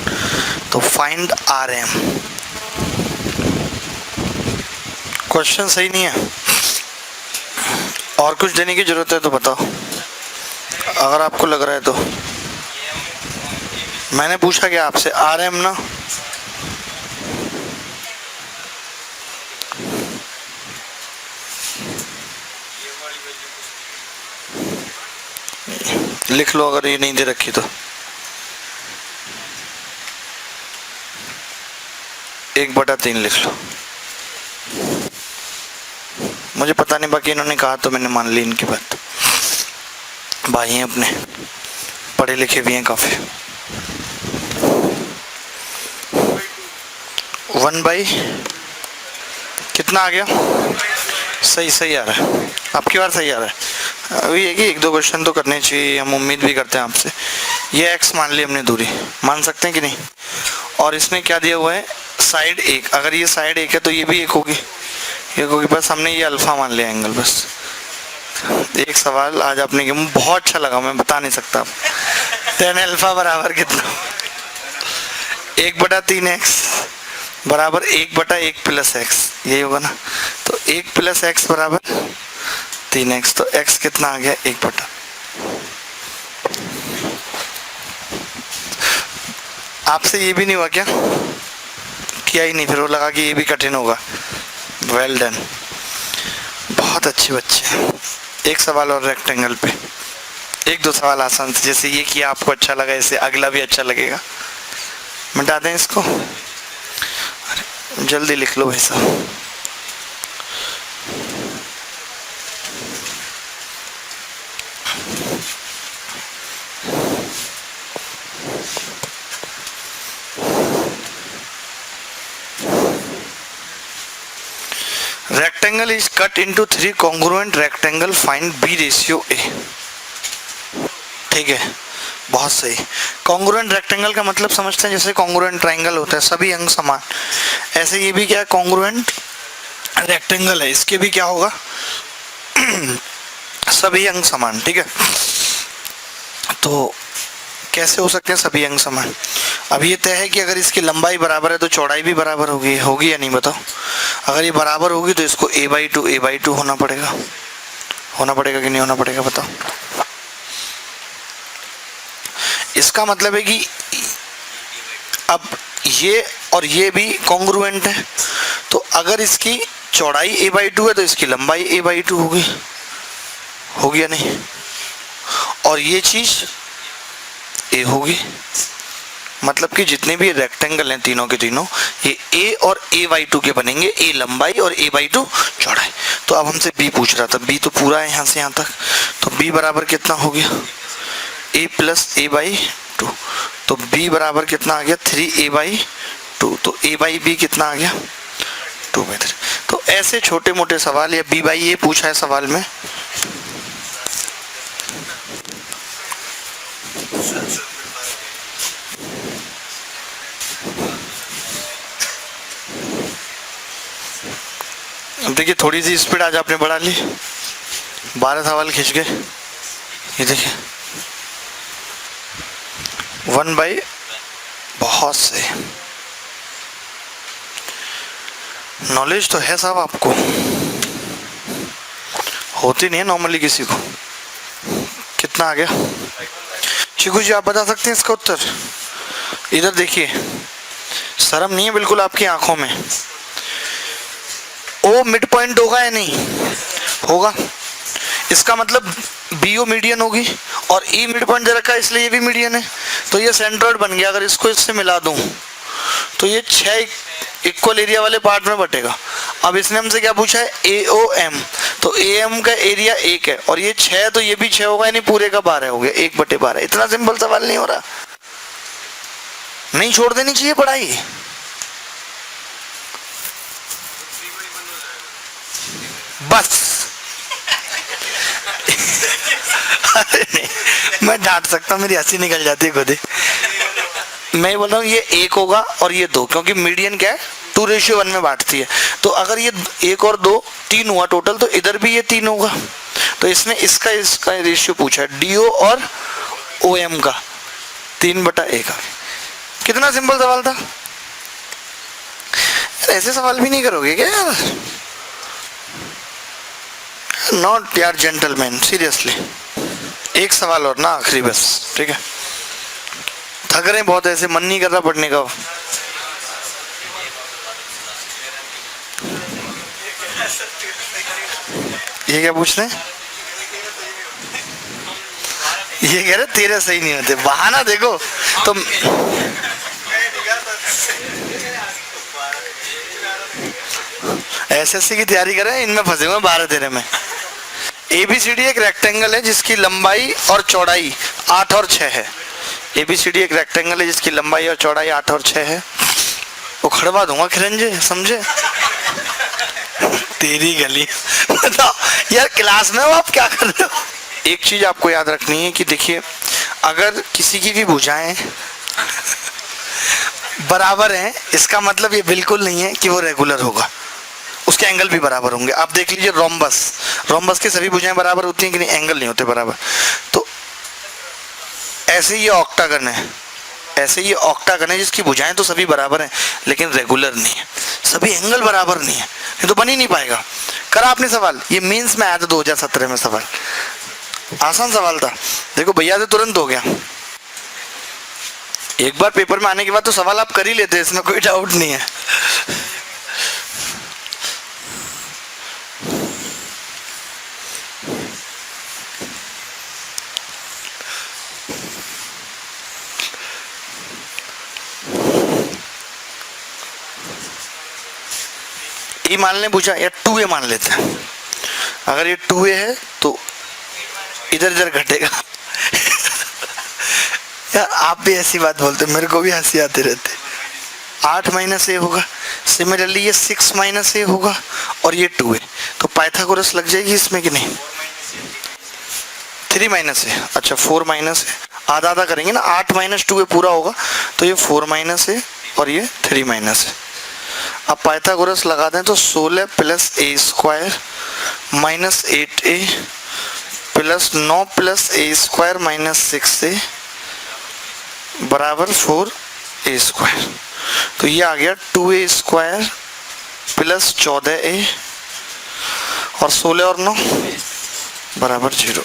S2: तो फाइंड RM। क्वेश्चन सही नहीं है, और कुछ देने की जरूरत है तो बताओ, अगर आपको लग रहा है तो। मैंने पूछा क्या आपसे, RM ना, लिख लो अगर ये नहीं दे रखी तो। 1/3 लिख लो। मुझे पता नहीं, बाकी इन्होंने कहा तो मैंने मान ली इनकी बात। भाई हैं अपने, पढ़े लिखे भी हैं काफी। 1/, कितना आ गया, सही सही आ रहा है, आपकी बार सही आ रहा है। अभी है कि 1-2 क्वेश्चन तो करने चाहिए, हम उम्मीद भी करते हैं आपसे। ये x मान ली हमने, दूरी मान सकते हैं कि नहीं। और इसमें क्या दिया हुआ है, साइड 1, अगर ये साइड 1 है तो ये भी 1 होगी, ये होगी, बस हमने ये अल्फा मान लिया एंगल। बस एक सवाल आज आपने किया, मुझे बहुत अच्छा लगा, मैं बता नहीं सकता। tan अल्फा बराबर कितना, 1/3x बराबर 1/1 + x, यही होगा ना। तो 1 + x बराबर 3x, तो x कितना आ गया, 1/। आपसे ये भी नहीं हुआ क्या, किया ही नहीं, फिर वो लगा कि ये भी कठिन होगा। वेल डन, बहुत अच्छे बच्चे। एक सवाल और रेक्टेंगल पे, 1-2 सवाल आसान से, जैसे ये किया आपको अच्छा लगा, इससे अगला भी अच्छा लगेगा। मिटा दें इसको, जल्दी लिख लो भाई साहब। Rectangle is cut into 3 congruent rectangle, find B ratio A। ठीक है, बहुत सही। कॉन्ग्रुएंट रेक्टेंगल का मतलब समझते हैं, जैसे कॉन्ग्रुएंट ट्राइंगल होता है, सभी अंग समान, ऐसे ये भी क्या है, कॉन्ग्रुएंट रेक्टेंगल है, इसके भी क्या होगा, सभी अंग समान। ठीक है, तो कैसे हो सकते हैं सभी अंग समान। अब ये तय है कि अगर इसकी लंबाई बराबर है तो चौड़ाई भी बराबर होगी या नहीं, बताओ। अगर ये बराबर होगी तो इसको a/2 होना पड़ेगा कि नहीं होना पड़ेगा, बताओ। इसका मतलब है कि अब ये और ये भी कॉन्ग्रुएंट है, तो अगर इसकी चौड़ाई a/2 है तो इसकी लंबाई a/2 होगी या नहीं, और ये चीज a होगी। मतलब कि जितने भी रेक्टेंगल हैं तीनों के तीनों, ये a और a/2 के बनेंगे, a लंबाई और a/2 चौड़ाई। तो अब हमसे b पूछ रहा था, b तो पूरा है यहाँ से यहाँ तक, तो b बराबर कितना हो गया, a + a/2, तो b बराबर कितना आ गया, 3a/2। 2, तो a बाई बी कितना आ गया 2/3। तो ऐसे छोटे मोटे सवाल, या b बाई ए पूछा है सवाल में, देखिए थोड़ी सी स्पीड आज आपने बढ़ा ली, 12 सवाल खींच गए। ये देखिए 1/, बहुत से नॉलेज तो है साहब, आपको होती नहीं है नॉर्मली किसी को। कितना आ गया चिकू जी, आप बता सकते हैं इसका उत्तर? इधर देखिए, शर्म नहीं है बिल्कुल आपकी आंखों में। ओ मिड पॉइंट होगा या नहीं होगा? इसका मतलब बी ओ मीडियन होगी और ई मिड पॉइंट दे रखा है, इसलिए ये भी मीडियन है, तो ये सेंट्रोइड बन गया। अगर इसको इससे मिला दूं तो ये 6 इक्वल एरिया वाले पार्ट में बटेगा। अब इसने हमसे क्या पूछा है, ए ओ एम, तो ए एम का एरिया 1 है और ये 6, तो ये भी 6 होगा, यानी पूरे का 12 हो गया, 1/12। इतना सिंपल सवाल नहीं हो रहा? नहीं छोड़ देनी चाहिए पढ़ाई। बस अरे नहीं, मैं डांट सकता, मेरी हंसी निकल जाती है खुद ही। मैं बोल रहा हूँ ये 1 होगा और ये 2, क्योंकि मीडियन क्या है 2:1 में बांटती है। तो अगर ये 1 और 2 3 हुआ टोटल, तो इधर भी ये 3 होगा। तो इसने इसका रेशियो पूछा है डीओ और ओ एम का, 3/1। कितना सिंपल सवाल था। ऐसे सवाल भी नहीं करोगे क्या यार? नॉट यार जेंटलमैन, सीरियसली। एक सवाल और ना, आखिरी बस, ठीक है? थक रहे बहुत, ऐसे मन नहीं कर रहा पढ़ने का। ये क्या पूछ रहे हैं? ये कह रहे तेरे सही नहीं होते, बहाना देखो। तो एसएससी की तैयारी कर रहे हैं, इनमें फंसे हुए 12-13 में। एबीसीडी एक रेक्टेंगल है जिसकी लंबाई और चौड़ाई 8 और 6 है। एबीसीडी एक रेक्टेंगल है जिसकी लंबाई और चौड़ाई 8 और 6 है। वो खड़वा दूंगा खिरंजे, समझे? तेरी गली। बताओ यार, क्लास में हो आप, क्या कर रहे हो? एक चीज आपको याद रखनी है कि देखिए, अगर किसी की भी भुजाएं बराबर हैं, इसका मतलब ये बिल्कुल नहीं है कि वो रेगुलर होगा। उसके एंगल भी बराबर होंगे। आप देख लीजिए रोम्बस की सभी भुजाएं बराबर होती हैं कि नहीं? एंगल नहीं होते बराबर। तो ऐसे ये ऑक्टागन है, ऐसे ये ऑक्टागन है जिसकी भुजाएं तो सभी बराबर हैं लेकिन रेगुलर नहीं है, सभी एंगल बराबर नहीं है, ये तो बन ही नहीं पाएगा। करा आपने सवाल, ये मींस में आया था 2017 में सवाल, आसान सवाल था। देखो भैया से तुरंत हो गया। एक बार पेपर में आने के बाद तो सवाल आप कर ही लेते हैं, इसमें कोई डाउट नहीं है। ए मान लें पूछा, या 2a मान लेते हैं। अगर ये 2a है तो इधर इधर घटेगा। यार आप भी ऐसी बात बोलते, मेरे को भी हंसी आती रहती। 8 - a होगा, सिमिलरली ये 6 - a होगा और ये 2a, तो पाइथागोरस लग जाएगी इसमें कि नहीं? 3 - a, अच्छा 4 - a, आधा आधा करेंगे ना, 8 - 2a पूरा होगा, तो ये 4 - a और ये 3 - a। अब पाइथागोरस लगा दें तो 16 + a² - 8a + 9 + a² - 6a बराबर 4a²। तो ये आ गया 2a² + 14a और 16 और 9 बराबर 0।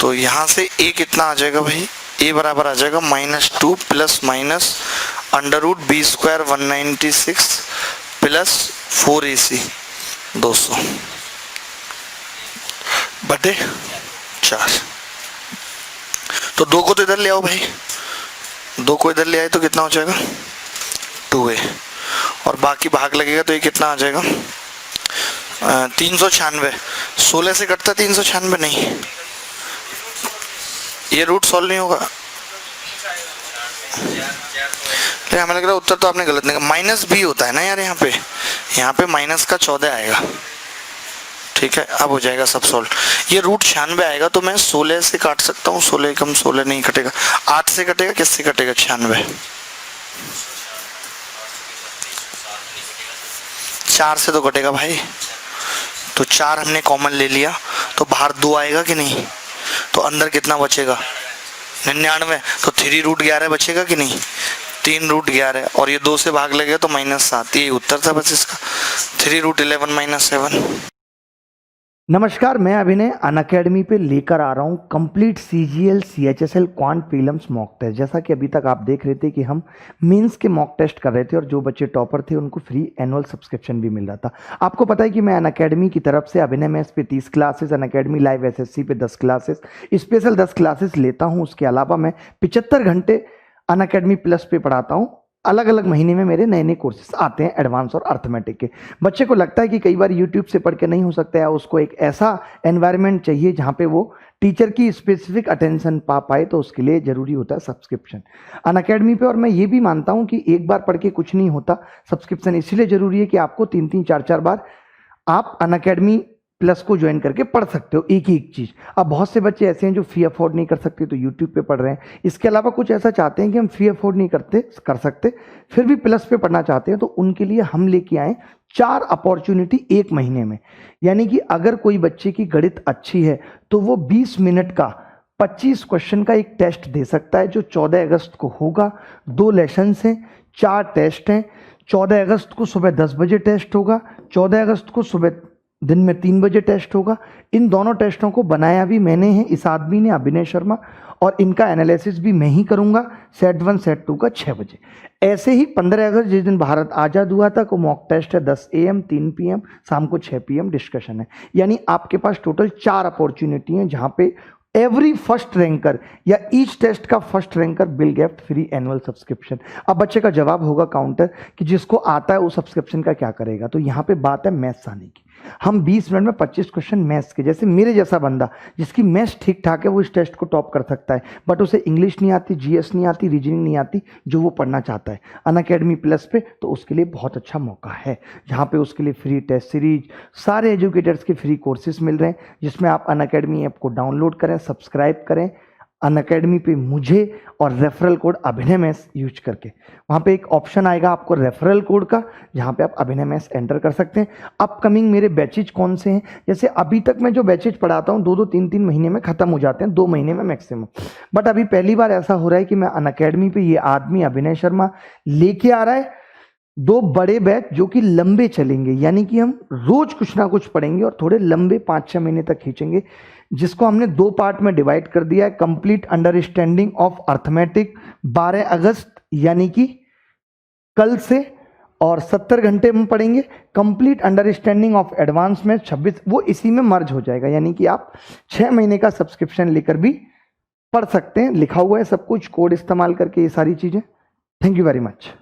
S2: तो यहाँ से a कितना आ जाएगा भाई? a बराबर आ जाएगा -2 ± √b² 196 + 4ac 200 बटे 4। तो 2 को तो इधर ले आओ भाई, 2 को इधर ले आए तो कितना हो जाएगा? 2a, और बाकी भाग लगेगा तो ये कितना आ जाएगा? 396। 16 से कटता 396 नहीं, ये रूट सॉल्व नहीं होगा। हमें लग रहा है उत्तर तो आपने गलत नहीं कहा, माइनस बी होता है ना यार, यहाँ पे माइनस का 14 आएगा। ठीक है, अब हो जाएगा सब सॉल्व। ये रूट 96 आएगा, तो मैं 16 से काट सकता हूँ, 16 कम 16 नहीं कटेगा, 8 से कटेगा, किससे कटेगा, 96। 4 से तो कटेगा भाई, तो 4 हमने कॉमन ले लिया, तो बाहर 2 आएगा कि नहीं, तो अंदर कितना बचेगा, 99, तो 3√11 बचेगा कि नहीं, 3√11, और ये 2 से भाग लगेगा तो -7, ये उत्तर था बस इसका, 3√11 - 7।
S1: नमस्कार, मैं अभिनय अनअकैडमी पे लेकर आ रहा हूँ complete CGL CHSL quant prelims mock test. जैसा कि अभी तक आप देख रहे थे कि हम मेंस के मॉक टेस्ट कर रहे थे और जो बच्चे टॉपर थे उनको फ्री एनुअल सब्सक्रिप्शन भी मिल रहा था। आपको पता है कि मैं अनअकैडमी की तरफ से अभिनय मैथ्स पे 30 क्लासेस, अनअकैडमी लाइव SSC पे 10 क्लासेस, स्पेशल 10 क्लासेस लेता हूँ। उसके अलावा मैं 75 घंटे अनअकैडमी प्लस पे पढ़ाता हूँ। अलग अलग महीने में मेरे नए नए कोर्सेज आते हैं एडवांस और अर्थमेटिक के। बच्चे को लगता है कि कई बार यूट्यूब से पढ़ के नहीं हो सकता है, उसको एक ऐसा एनवायरनमेंट चाहिए जहाँ पे वो टीचर की स्पेसिफिक अटेंशन पा पाए, तो उसके लिए ज़रूरी होता है सब्सक्रिप्शन अनअकैडमी पे। और मैं ये भी मानता हूँ कि एक बार पढ़ के कुछ नहीं होता, सब्सक्रिप्शन इसलिए ज़रूरी है कि आपको 3-3, 4-4 बार आप अनअकैडमी प्लस को ज्वाइन करके पढ़ सकते हो एक ही एक चीज़। अब बहुत से बच्चे ऐसे हैं जो फी अफोर्ड नहीं कर सकते, तो यूट्यूब पे पढ़ रहे हैं। इसके अलावा कुछ ऐसा चाहते हैं कि हम फी अफोर्ड नहीं कर सकते, फिर भी प्लस पे पढ़ना चाहते हैं, तो उनके लिए हम लेके आए 4 अपॉर्चुनिटी एक महीने में। यानी कि अगर कोई बच्चे की गणित अच्छी है तो वो 20 मिनट का 25 क्वेश्चन का एक टेस्ट दे सकता है, जो 14 अगस्त को होगा। 2 लेसन्स हैं, 4 टेस्ट हैं। 14 अगस्त को सुबह 10 बजे टेस्ट होगा, 14 अगस्त को सुबह दिन में 3 बजे टेस्ट होगा। इन दोनों टेस्टों को बनाया भी मैंने है, इस आदमी ने, अभिनय शर्मा, और इनका एनालिसिस भी मैं ही करूंगा। सेट 1 सेट 2 का 6 बजे। ऐसे ही 15 अगस्त जिस दिन भारत आज़ाद हुआ था को मॉक टेस्ट है 10 AM, 3 PM, शाम को 6 PM डिस्कशन है। यानी आपके पास टोटल 4 अपॉर्चुनिटी हैं जहां पे एवरी फर्स्ट रैंकर या ईच टेस्ट का first ranker will get free annual subscription. अब बच्चे का जवाब होगा काउंटर कि जिसको आता है वो सब्सक्रिप्शन का क्या करेगा। तो यहाँ पे बात है मैथ्स आने की। हम 20 मिनट में 25 क्वेश्चन मैथ्स के, जैसे मेरे जैसा बंदा जिसकी मैथ्स ठीक ठाक है वो इस टेस्ट को टॉप कर सकता है, बट उसे इंग्लिश नहीं आती, GS नहीं आती, रीजनिंग नहीं आती, जो वो पढ़ना चाहता है अनअकैडमी प्लस पे, तो उसके लिए बहुत अच्छा मौका है, जहाँ पे उसके लिए फ्री टेस्ट सीरीज, सारे एजुकेटर्स के फ्री कोर्सेज मिल रहे हैं, जिसमें आप अनअकैडमी ऐप को डाउनलोड करें, सब्सक्राइब करें अनअकैडमी पे मुझे, और रेफरल कोड अभिनय मैथ्स यूज करके। वहाँ पे एक ऑप्शन आएगा आपको रेफरल कोड का, जहाँ पे आप अभिनय मैथ्स एंटर कर सकते हैं। अपकमिंग मेरे बैचेज कौन से हैं, जैसे अभी तक मैं जो बैचेज पढ़ाता हूँ 2-2, 3-3 महीने में ख़त्म हो जाते हैं, 2 महीने में मैक्सिमम। बट अभी पहली बार ऐसा हो रहा है कि मैं अनअकैडमी पे ये आदमी अभिनय शर्मा लेके आ रहा है 2 बड़े बैच जो कि लंबे चलेंगे। यानी कि हम रोज कुछ ना कुछ पढ़ेंगे और थोड़े लंबे 5-6 महीने तक खींचेंगे, जिसको हमने 2 पार्ट में डिवाइड कर दिया है। कंप्लीट अंडरस्टैंडिंग ऑफ अर्थमेटिक 12 अगस्त यानी कि कल से, और 70 घंटे में पढ़ेंगे। कंप्लीट अंडरस्टैंडिंग ऑफ एडवांस में 26, वो इसी में मर्ज हो जाएगा। यानी कि आप 6 महीने का सब्सक्रिप्शन लेकर भी पढ़ सकते हैं। लिखा हुआ है सब कुछ, कोड इस्तेमाल करके ये सारी चीजें। Thank you very much.